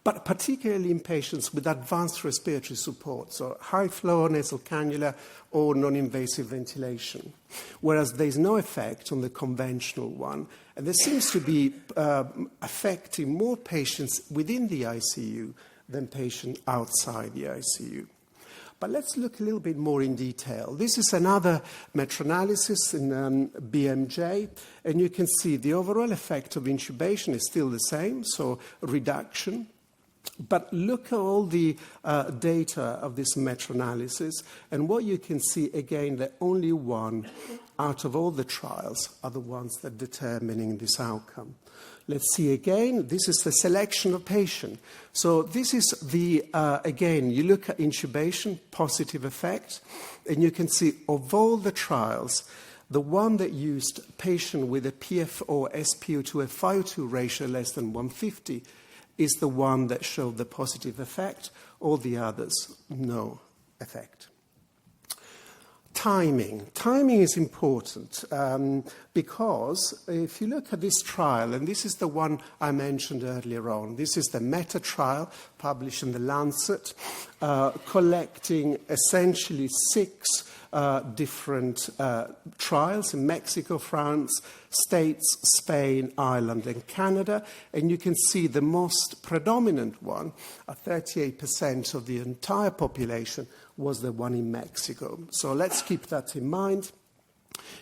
but particularly in patients with advanced respiratory support, so high-flow nasal cannula or non-invasive ventilation, whereas there is no effect on the conventional one. And there seems to be affecting more patients within the ICU than patients outside the ICU. But let's look a little bit more in detail. This is another meta-analysis in BMJ, and you can see the overall effect of intubation is still the same, so reduction. But look at all the data of this meta-analysis, and what you can see, again, that only one out of all the trials are the ones that are determining this outcome. Let's see again, this is the selection of patient. So this is the, again, you look at intubation, positive effect, and you can see of all the trials, the one that used patient with a PFO SpO2 FiO2 ratio less than 150 is the one that showed the positive effect, all the others, no effect. Timing. Timing is important because if you look at this trial, and this is the one I mentioned earlier on, this is the meta trial published in The Lancet, collecting essentially 6 different trials in Mexico, France, States, Spain, Ireland, and Canada. And you can see the most predominant one, 38% of the entire population, was the one in Mexico. So let's keep that in mind.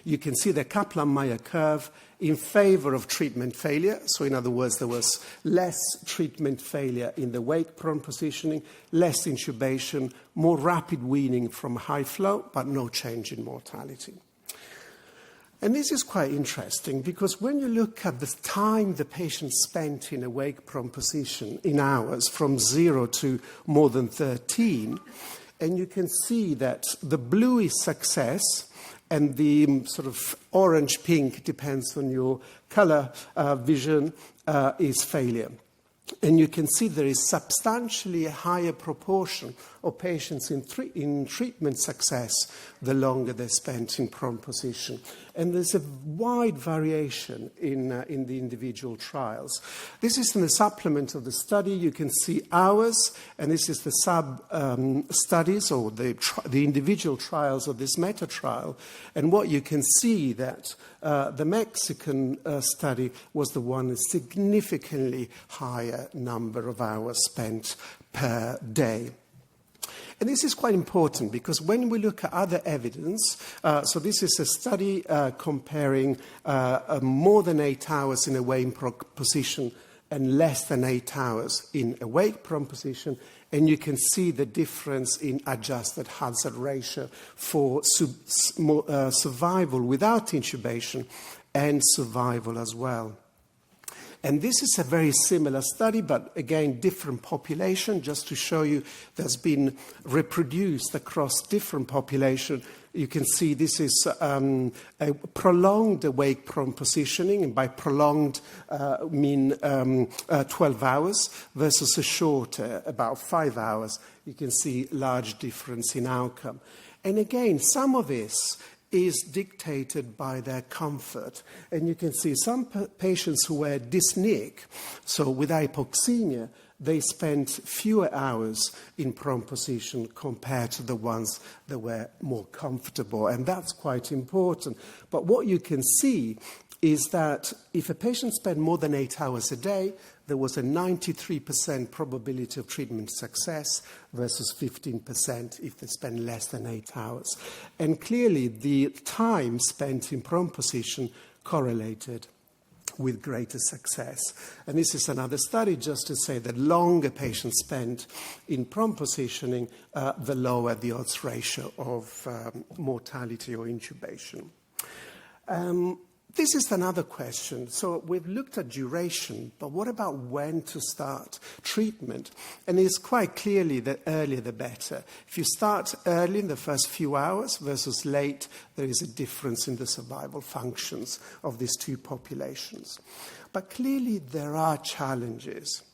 You can see the Kaplan-Meier curve in favor of treatment failure. So in other words, there was less treatment failure in the wake-prone positioning, less intubation, more rapid weaning from high flow, but no change in mortality. And this is quite interesting because when you look at the time the patient spent in a wake-prone position in hours, from 0 to more than 13, and you can see that the blue is success, and the sort of orange-pink, depends on your color vision, is failure. And you can see there is substantially a higher proportion of patients in treatment success the longer they spent in prone position. And there's a wide variation in the individual trials. This is in the supplement of the study. You can see hours, and this is the sub-studies or the individual trials of this meta-trial. And what you can see that the Mexican study was the one with significantly higher number of hours spent per day. And this is quite important because when we look at other evidence, so this is a study comparing more than 8 hours in a wake-prone position and less than 8 hours in a wake-prone position, and you can see the difference in adjusted hazard ratio for survival without intubation and survival as well. And this is a very similar study, but again, different population, just to show you that's been reproduced across different population. You can see this is a prolonged awake-prone positioning, and by prolonged, mean 12 hours versus a shorter, about 5 hours. You can see large difference in outcome. And again, some of this is dictated by their comfort. And you can see some patients who were dyspneic, so with hypoxemia, they spent fewer hours in prone position compared to the ones that were more comfortable. And that's quite important. But what you can see is that if a patient spent more than 8 hours a day, there was a 93% probability of treatment success versus 15% if they spend less than 8 hours. And clearly, the time spent in prone position correlated with greater success. And this is another study just to say that longer patients spent in prone positioning, the lower the odds ratio of mortality or intubation. This is another question. So we've looked at duration, but what about when to start treatment? And it's quite clearly that earlier the better. If you start early in the first few hours versus late, there is a difference in the survival functions of these two populations. But clearly there are challenges.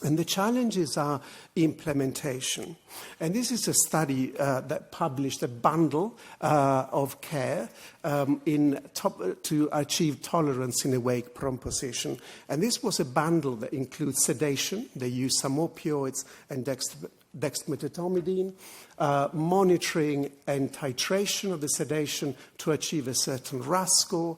And the challenges are implementation. And this is a study that published a bundle of care to achieve tolerance in awake prone position. And this was a bundle that includes sedation. They use some opioids and dexmedetomidine, monitoring and titration of the sedation to achieve a certain RASS score,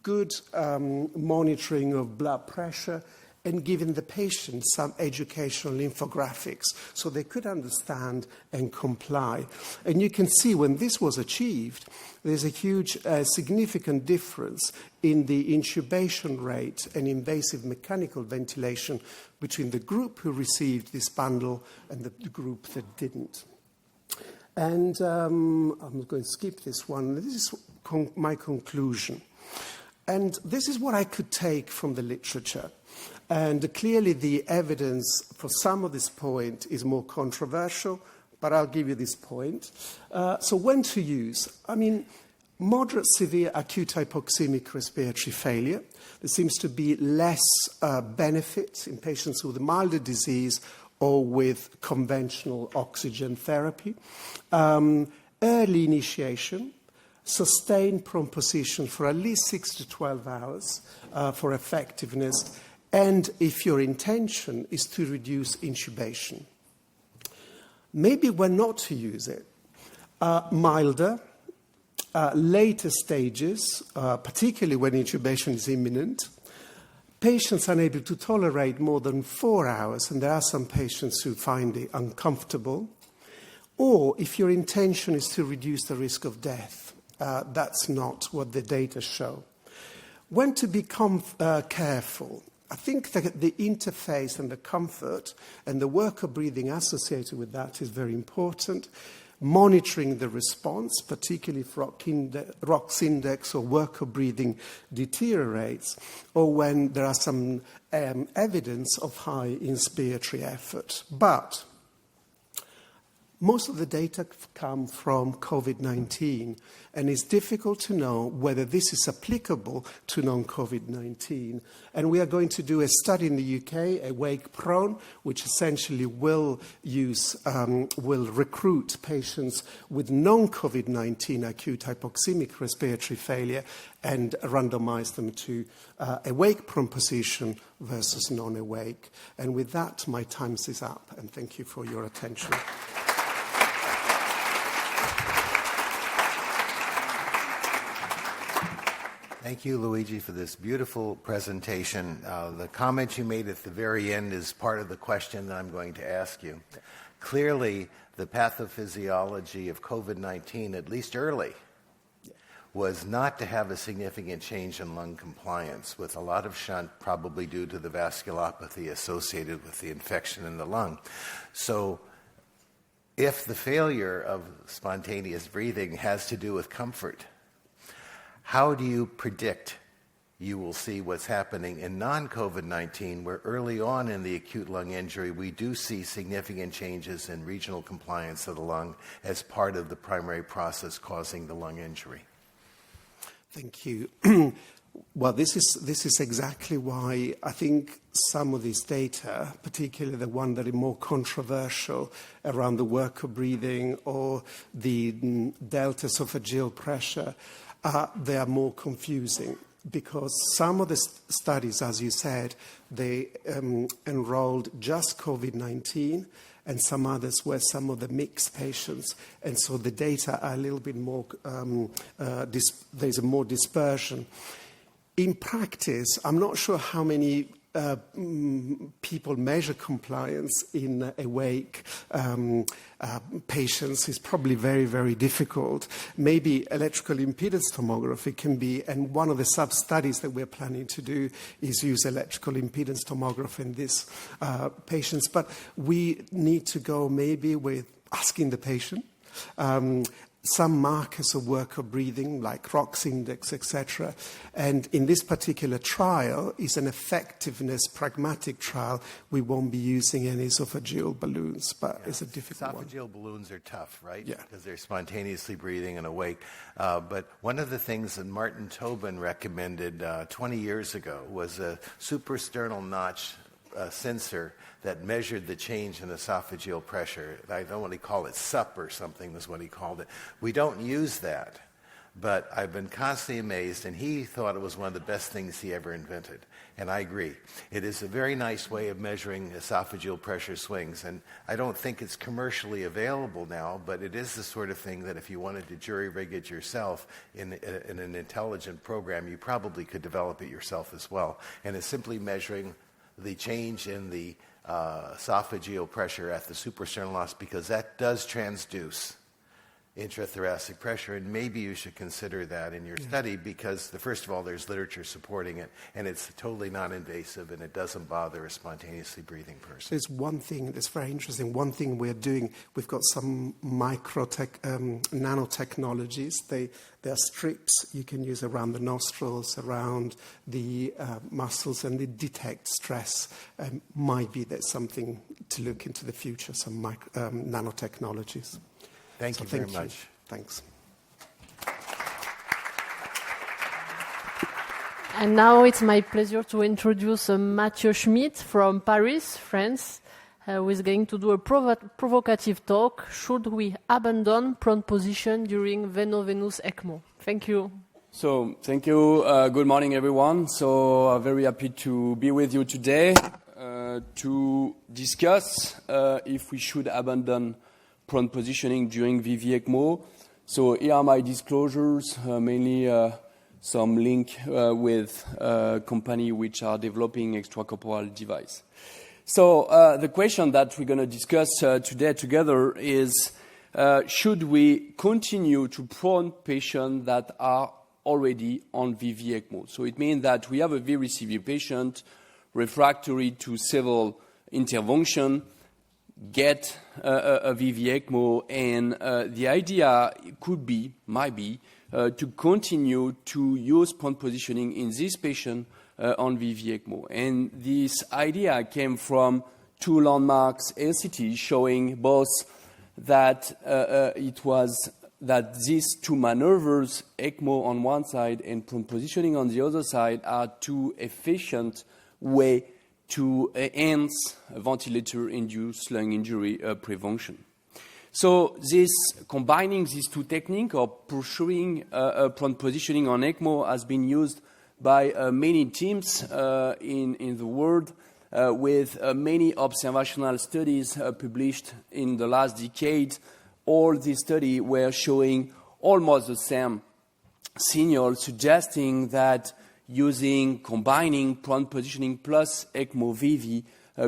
good monitoring of blood pressure, and giving the patient some educational infographics so they could understand and comply. And you can see when this was achieved, there's a huge, significant difference in the intubation rate and invasive mechanical ventilation between the group who received this bundle and the group that didn't. And I'm going to skip this one. This is my conclusion. And this is what I could take from the literature. And clearly the evidence for some of this point is more controversial, but I'll give you this point. So when to use? I mean, moderate severe acute hypoxemic respiratory failure. There seems to be less benefit in patients with a milder disease or with conventional oxygen therapy. Early initiation. Sustained prone position for at least 6 to 12 hours for effectiveness. And if your intention is to reduce intubation, maybe when not to use it, milder, later stages, particularly when intubation is imminent, patients unable to tolerate more than 4 hours, and there are some patients who find it uncomfortable, or if your intention is to reduce the risk of death. That's not what the data show. When to become careful? I think that the interface and the comfort and the worker breathing associated with that is very important. Monitoring the response, particularly if ROX index or worker breathing deteriorates, or when there are some evidence of high inspiratory effort. But most of the data come from COVID-19, and it's difficult to know whether this is applicable to non-COVID-19. And we are going to do a study in the UK, Awake Prone, which essentially will recruit patients with non-COVID-19 acute hypoxemic respiratory failure and randomize them to awake prone position versus non-awake. And with that, my time is up, and thank you for your attention. Thank you, Luigi, for this beautiful presentation. The comment you made at the very end is part of the question that I'm going to ask you. Clearly, the pathophysiology of COVID-19, at least early, was not to have a significant change in lung compliance, with a lot of shunt probably due to the vasculopathy associated with the infection in the lung. So if the failure of spontaneous breathing has to do with comfort, how do you predict you will see what's happening in non-COVID-19, where early on in the acute lung injury, we do see significant changes in regional compliance of the lung as part of the primary process causing the lung injury? Thank you. Well, this is exactly why I think some of these data, particularly the one that are more controversial around the work of breathing or the delta esophageal pressure, they are more confusing. Because some of the studies, as you said, they enrolled just COVID-19, and some others were some of the mixed patients. And so the data are a little bit more, there's a more dispersion. In practice, I'm not sure how many people measure compliance in awake patients. Is probably very, very difficult. Maybe electrical impedance tomography can be, and one of the sub-studies that we're planning to do is use electrical impedance tomography in these patients. But we need to go maybe with asking the patient, some markers of work of breathing, like ROX index, etc. And in this particular trial, is an effectiveness pragmatic trial. We won't be using any esophageal balloons, but it's a difficult one. Esophageal balloons are tough, right? Yeah. Because they're spontaneously breathing and awake. But one of the things that Martin Tobin recommended 20 years ago was a suprasternal notch sensor that measured the change in esophageal pressure. I don't want to call it SUP or something, was what he called it. We don't use that, but I've been constantly amazed, and he thought it was one of the best things he ever invented, and I agree. It is a very nice way of measuring esophageal pressure swings, and I don't think it's commercially available now, but it is the sort of thing that if you wanted to jury-rig it yourself in an intelligent program, you probably could develop it yourself as well. And it's simply measuring the change in the esophageal pressure at the suprasternal os, because that does transduce intrathoracic pressure, and maybe you should consider that in your study, because first of all, there's literature supporting it, and it's totally non-invasive, and it doesn't bother a spontaneously breathing person. There's one thing that's very interesting. One thing we're doing, we've got some nanotechnologies. They are strips you can use around the nostrils, around the muscles, and they detect stress. Might be there's something to look into the future, some nanotechnologies. Thank you very much. Thanks. And now it's my pleasure to introduce Matthieu Schmidt from Paris, France, who is going to do a provocative talk. Should we abandon prone position during veno-venous ECMO? Thank you. So, thank you. Good morning, everyone. So, very happy to be with you today to discuss if we should abandon prone positioning during VV ECMO. So here are my disclosures, mainly some link with company which are developing extracorporeal device. So the question that we're going to discuss today together is, should we continue to prone patients that are already on VV ECMO? So it means that we have a very severe patient, refractory to several interventions, get a VV ECMO, and the idea might be to continue to use prone positioning in this patient on VV ECMO. And this idea came from two landmarks LCT showing both that that these two maneuvers, ECMO on one side and prone positioning on the other side, are two efficient way to enhance ventilator-induced lung injury prevention. So combining these two techniques of pursuing prone positioning on ECMO has been used by many teams in the world with many observational studies published in the last decade. All these studies were showing almost the same signal, suggesting that combining prone positioning plus ECMO VV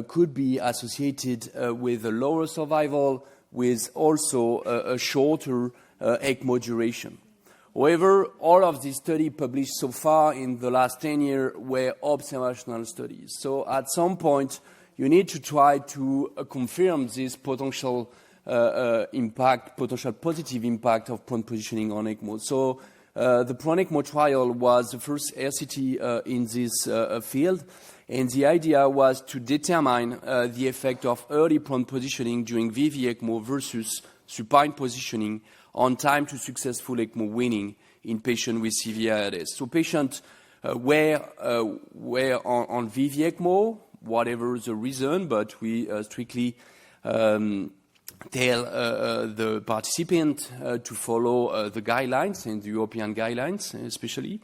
could be associated with a lower survival, with also a shorter ECMO duration. However, all of these studies published so far in the last 10 years were observational studies. So at some point, you need to try to confirm this potential potential positive impact of prone positioning on ECMO. So the prone ECMO trial was the first RCT in this field, and the idea was to determine the effect of early prone positioning during VV ECMO versus supine positioning on time to successful ECMO weaning in patients with severe ARDS. So patients were on VV ECMO, whatever the reason, but we strictly tell the participant to follow the guidelines and the European guidelines, especially.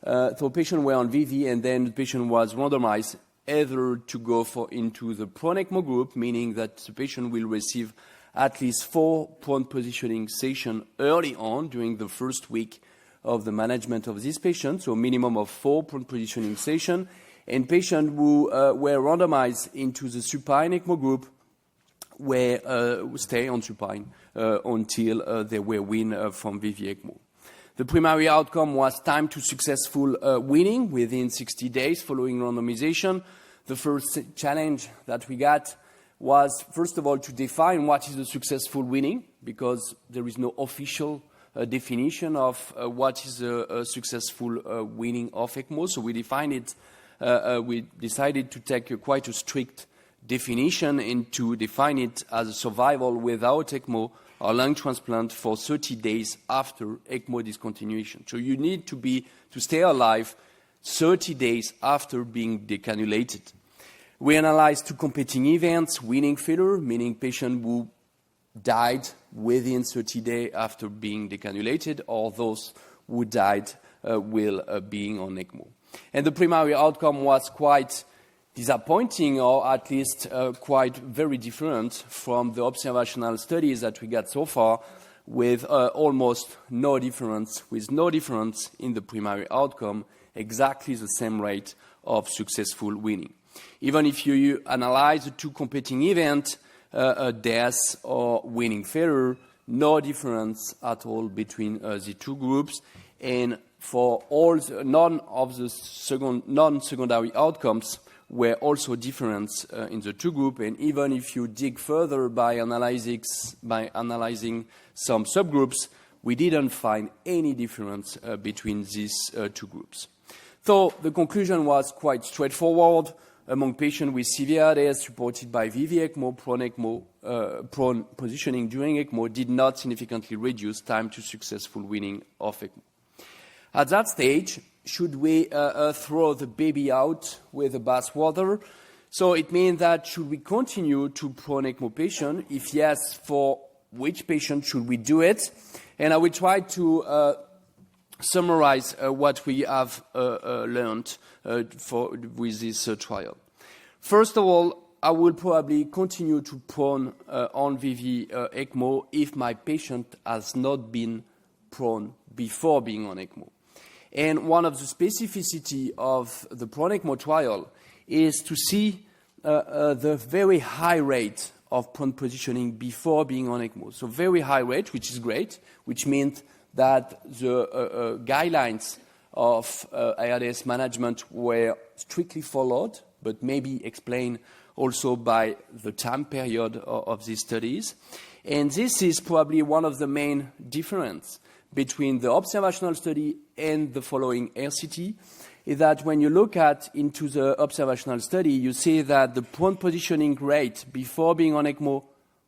So patient were on VV, and then the patient was randomized either to go into the prone ECMO group, meaning that the patient will receive at least 4 prone positioning sessions early on during the first week of the management of this patient, so a minimum of 4 prone positioning sessions, and patients who were randomized into the supine ECMO group stay on supine until they were weaned from VV ECMO. The primary outcome was time to successful weaning within 60 days following randomization. The first challenge that we got was, first of all, to define what is a successful weaning, because there is no official definition of what is a successful weaning of ECMO. So we defined it. We decided to take quite a strict definition and to define it as a survival without ECMO or lung transplant for 30 days after ECMO discontinuation. So you need to stay alive 30 days after being decannulated. We analyzed 2 competing events: weaning failure, meaning patient who died within 30 days after being decannulated, or those who died while being on ECMO. And the primary outcome was quite disappointing, or at least quite very different from the observational studies that we got so far, with almost no difference, in the primary outcome, exactly the same rate of successful weaning. Even if you analyze the 2 competing events, death or weaning failure, no difference at all between the 2 groups, and for none of the non-secondary outcomes were also different in the 2 groups, and even if you dig further by analyzing some subgroups, we didn't find any difference between these 2 groups. So the conclusion was quite straightforward. Among patients with severe ARDS supported by VV ECMO, prone positioning during ECMO did not significantly reduce time to successful weaning of ECMO. At that stage, should we throw the baby out with the bathwater? So it means that should we continue to prone ECMO patient? If yes, for which patient should we do it? And I will try to summarize what we have learned with this trial. First of all, I will probably continue to prone on VV ECMO if my patient has not been prone before being on ECMO. And one of the specificities of the prone ECMO trial is to see the very high rate of prone positioning before being on ECMO. So very high rate, which is great, which means that the guidelines of ARDS management were strictly followed, but maybe explained also by the time period of these studies. And this is probably one of the main differences between the observational study and the following RCT, is that when you look into the observational study, you see that the prone positioning rate before being on ECMO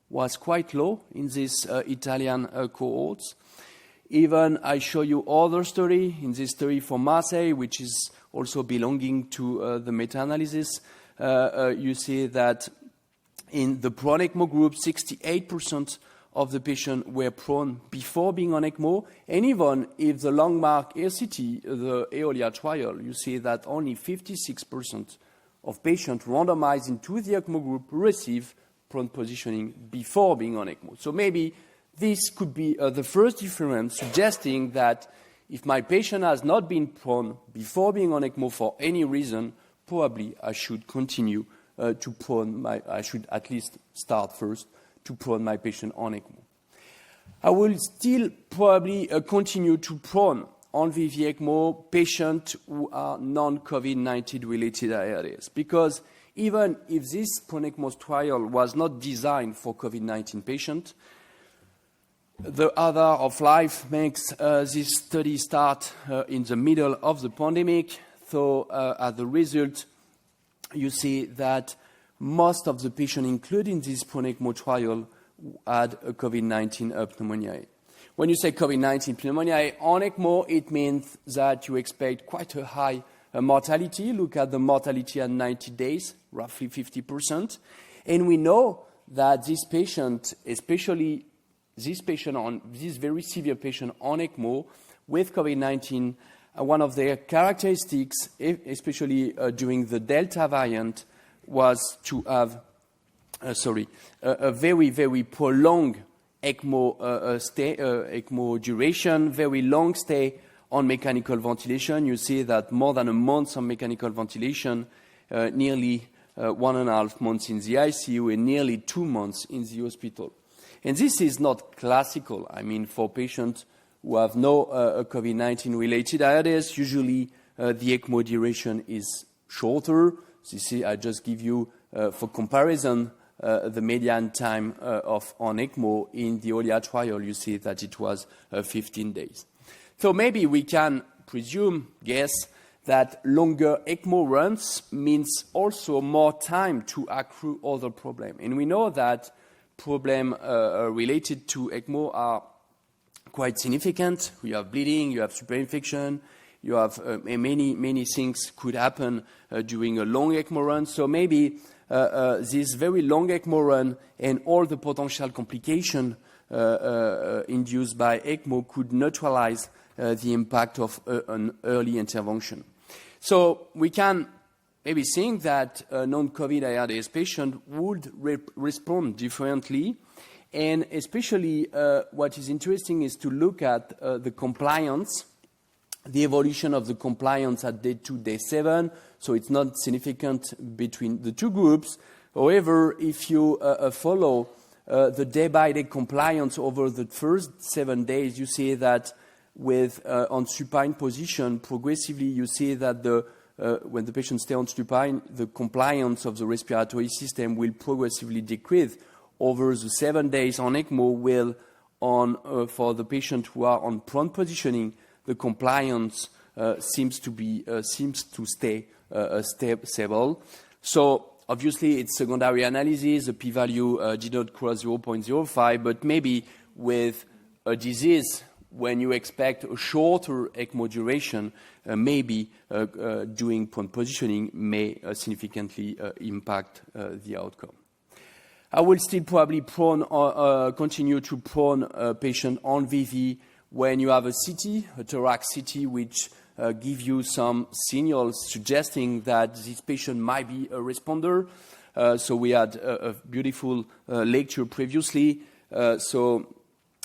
was quite low in this Italian cohorts. Even I show you other study, in this study from Marcelo, which is also belonging to the meta-analysis, you see that in the prone ECMO group, 68% of the patients were prone before being on ECMO, and even if the landmark RCT, the Eolia trial, you see that only 56% of patients randomized into the ECMO group receive prone positioning before being on ECMO. So maybe this could be the first difference, suggesting that if my patient has not been prone before being on ECMO for any reason, probably I should continue to prone I should at least start first to prone my patient on ECMO. I will still probably continue to prone on VV ECMO patients who are non-COVID-19 related ARDS, because even if this prone ECMO trial was not designed for COVID-19 patients, the other of life makes this study start in the middle of the pandemic. So as a result, you see that most of the patients included in this prone ECMO trial had a COVID-19 pneumonia. when you say COVID-19 pneumonia on ECMO, it means that you expect quite a high mortality. Look at the mortality at 90 days, roughly 50%. And we know that this patient, especially this very severe patient on ECMO with COVID-19, one of their characteristics, especially during the Delta variant, was to have a very, very prolonged ECMO duration, very long stay on mechanical ventilation. You see that more than a month on mechanical ventilation, nearly 1.5 months in the ICU, and nearly 2 months in the hospital. And this is not classical. I mean, for patients who have no COVID-19 related ARDS, usually the ECMO duration is shorter. I just give you, for comparison, the median time on ECMO in the OLIA trial. You see that it was 15 days. So maybe we can guess, that longer ECMO runs means also more time to accrue other problems. And we know that problems related to ECMO are quite significant. You have bleeding, you have superinfection, you have many things could happen during a long ECMO run. So maybe this very long ECMO run and all the potential complications induced by ECMO could neutralize the impact of an early intervention. So we can maybe think that a non-COVID ARDS patient would respond differently. And especially what is interesting is to look at the compliance, the evolution of the compliance at day 2, day 7. So it's not significant between the two groups. However, if you follow the day-by-day compliance over the first 7 days, you see that with on supine position, progressively you see that when the patient stays on supine, the compliance of the respiratory system will progressively decrease. Over the 7 days on ECMO, for the patient who are on prone positioning, the compliance seems to stay stable. So obviously it's secondary analysis. The p-value did not cross 0.05, but maybe with a disease, when you expect a shorter ECMO duration, maybe doing prone positioning may significantly impact the outcome. I will still probably continue to prone a patient on VV when you have a CT, a thorax CT, which give you some signals suggesting that this patient might be a responder. So we had a beautiful lecture previously. So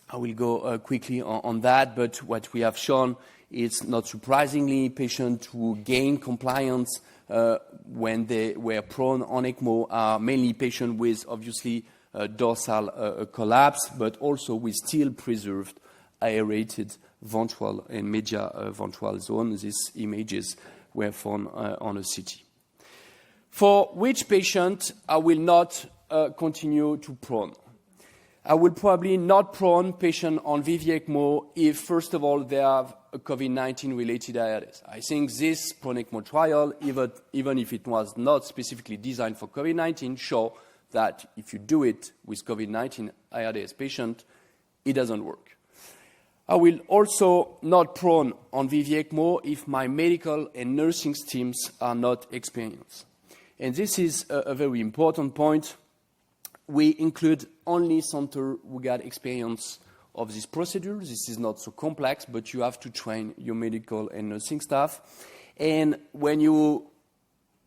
I will go quickly on that. But what we have shown is, not surprisingly, patients who gain compliance when they were prone on ECMO are mainly patients with, obviously, dorsal collapse, but also with still preserved aerated ventral and media ventral zone. These images were found on a CT. For which patient I will not continue to prone? I will probably not prone patient on VV ECMO if, first of all, they have a COVID-19 related ARDS. I think this prone ECMO trial, even if it was not specifically designed for COVID-19, show that if you do it with COVID-19 ARDS patient, it doesn't work. I will also not prone on VV ECMO if my medical and nursing teams are not experienced. And this is a very important point. We include only centers who got experience of this procedure. This is not so complex, but you have to train your medical and nursing staff. And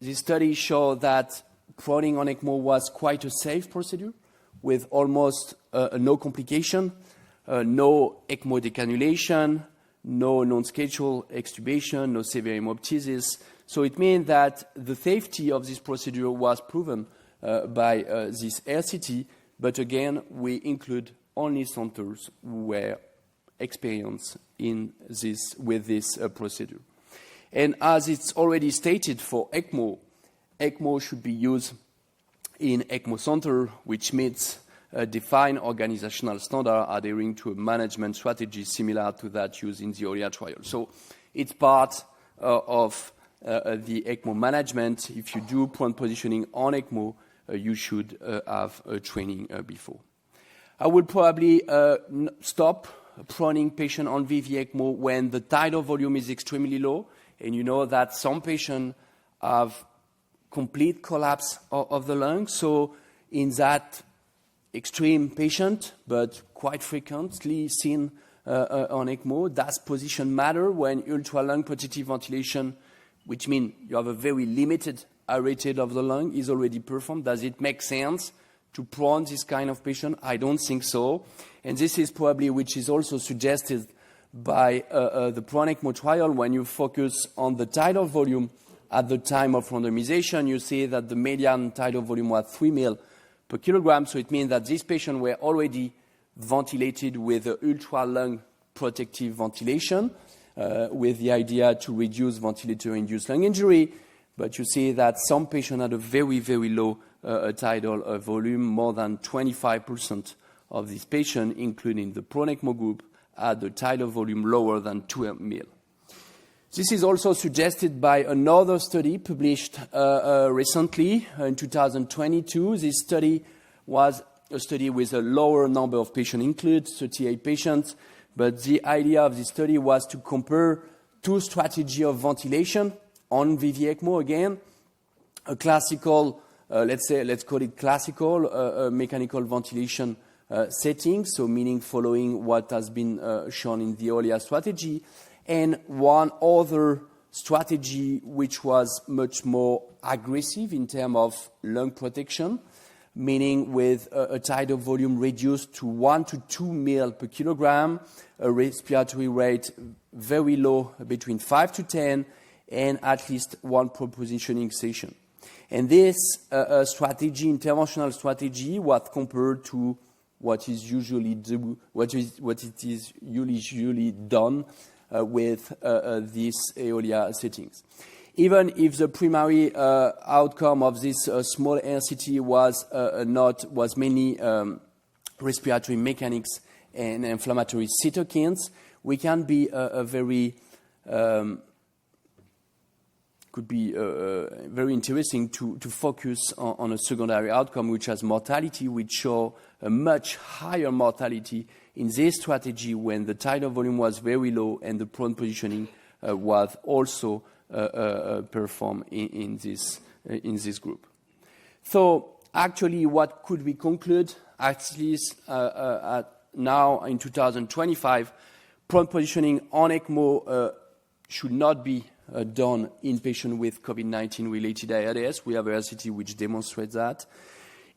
this study showed that proning on ECMO was quite a safe procedure with almost no complication, no ECMO decannulation, no non-scheduled extubation, no severe hemoptysis. So it means that the safety of this procedure was proven by this RCT, but again, we include only centers who were experienced with this procedure. And as it's already stated for ECMO, ECMO should be used in ECMO center, which meets defined organizational standard adhering to a management strategy similar to that used in the OLIA trial. So it's part of the ECMO management. If you do prone positioning on ECMO, you should have training before. I will probably stop proning patient on VV ECMO when the tidal volume is extremely low, and you know that some patients have complete collapse of the lung. So in that extreme patient, but quite frequently seen on ECMO, does position matter when ultra-lung protective ventilation, which means you have a very limited aerated of the lung, is already performed? Does it make sense to prone this kind of patient? I don't think so. And this is probably which is also suggested by the prone ECMO trial. When you focus on the tidal volume at the time of randomization, you see that the median tidal volume was 3 ml per kilogram. So it means that these patients were already ventilated with ultra-lung protective ventilation with the idea to reduce ventilator-induced lung injury. But you see that some patients had a very, very low tidal volume. More than 25% of these patients, including the prone ECMO group, had a tidal volume lower than 2 ml. This is also suggested by another study published recently in 2022. This study was a study with a lower number of patients included, 38 patients. But the idea of this study was to compare two strategies of ventilation on VV ECMO again, a classical, let's call it classical mechanical ventilation setting, so meaning following what has been shown in the earlier strategy, and one other strategy which was much more aggressive in terms of lung protection, meaning with a tidal volume reduced to 1 to 2 ml per kilogram, a respiratory rate very low, between 5 to 10, and at least one propositioning session. And this strategy, interventional strategy, was compared to what is usually usually done with these earlier settings. Even if the primary outcome of this small RCT was mainly respiratory mechanics and inflammatory cytokines, we can be could be very interesting to focus on a secondary outcome, which has mortality, which show a much higher mortality in this strategy when the tidal volume was very low and the prone positioning was also performed in this group. So actually, what could we conclude? At least now in 2025, prone positioning on ECMO should not be done in patients with COVID-19 related ARDS. We have a RCT which demonstrates that.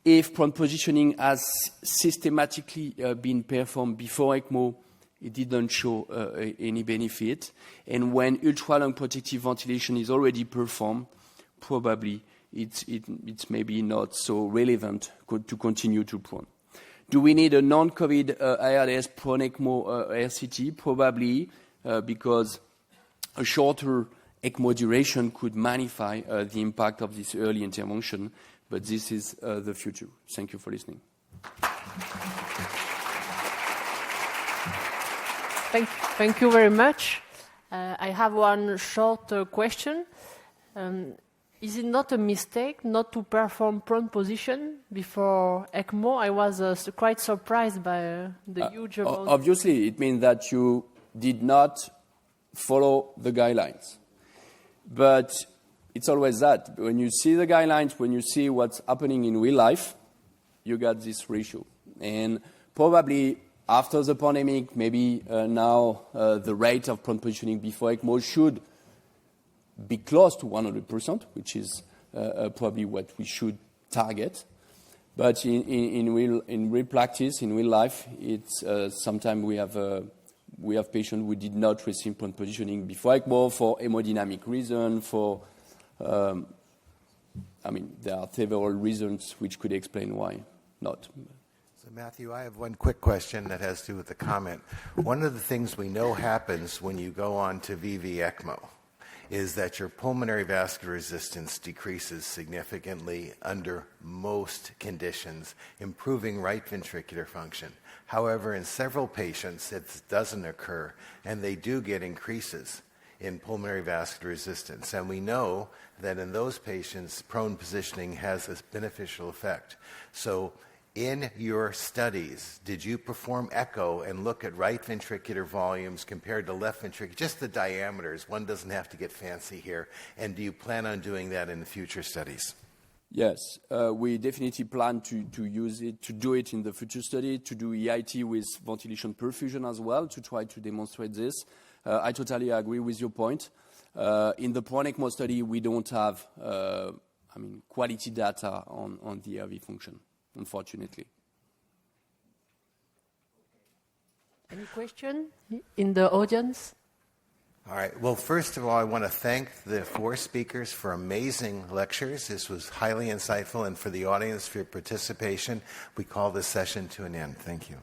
If prone positioning has systematically been performed before ECMO, it didn't show any benefit. And when ultra-lung protective ventilation is already performed, probably it's maybe not so relevant to continue to prone. Do we need a non-COVID ARDS prone ECMO RCT? Probably, because a shorter ECMO duration could magnify the impact of this early intervention, but this is the future. Thank you for listening. Thank you very much. I have one short question. Is it not a mistake not to perform prone position before ECMO? I was quite surprised by the huge amount. Obviously, it means that you did not follow the guidelines. But it's always that. When you see the guidelines, when you see what's happening in real life, you got this ratio. And probably after the pandemic, maybe now the rate of prone positioning before ECMO should be close to 100%, which is probably what we should target. But in real practice, in real life, it's sometimes we have patients who did not receive prone positioning before ECMO for hemodynamic reason. There are several reasons which could explain why not. So Matthieu, I have one quick question that has to do with the comment. One of the things we know happens when you go on to VV ECMO is that your pulmonary vascular resistance decreases significantly under most conditions, improving right ventricular function. However, in several patients, it doesn't occur, and they do get increases in pulmonary vascular resistance. And we know that in those patients, prone positioning has a beneficial effect. So In your studies, did you perform echo and look at right ventricular volumes compared to left ventricular, just the diameters? One doesn't have to get fancy here. And do you plan on doing that in the future studies? Yes, we definitely plan to use it, to do it in the future study, to do EIT with ventilation perfusion as well, to try to demonstrate this. I totally agree with your point. In the PRONECMO study, we don't have, quality data on the RV function, unfortunately. Any question in the audience? All right. Well, first of all, I want to thank the 4 speakers for amazing lectures. This was highly insightful, and for the audience for your participation. We call this session to an end. Thank you.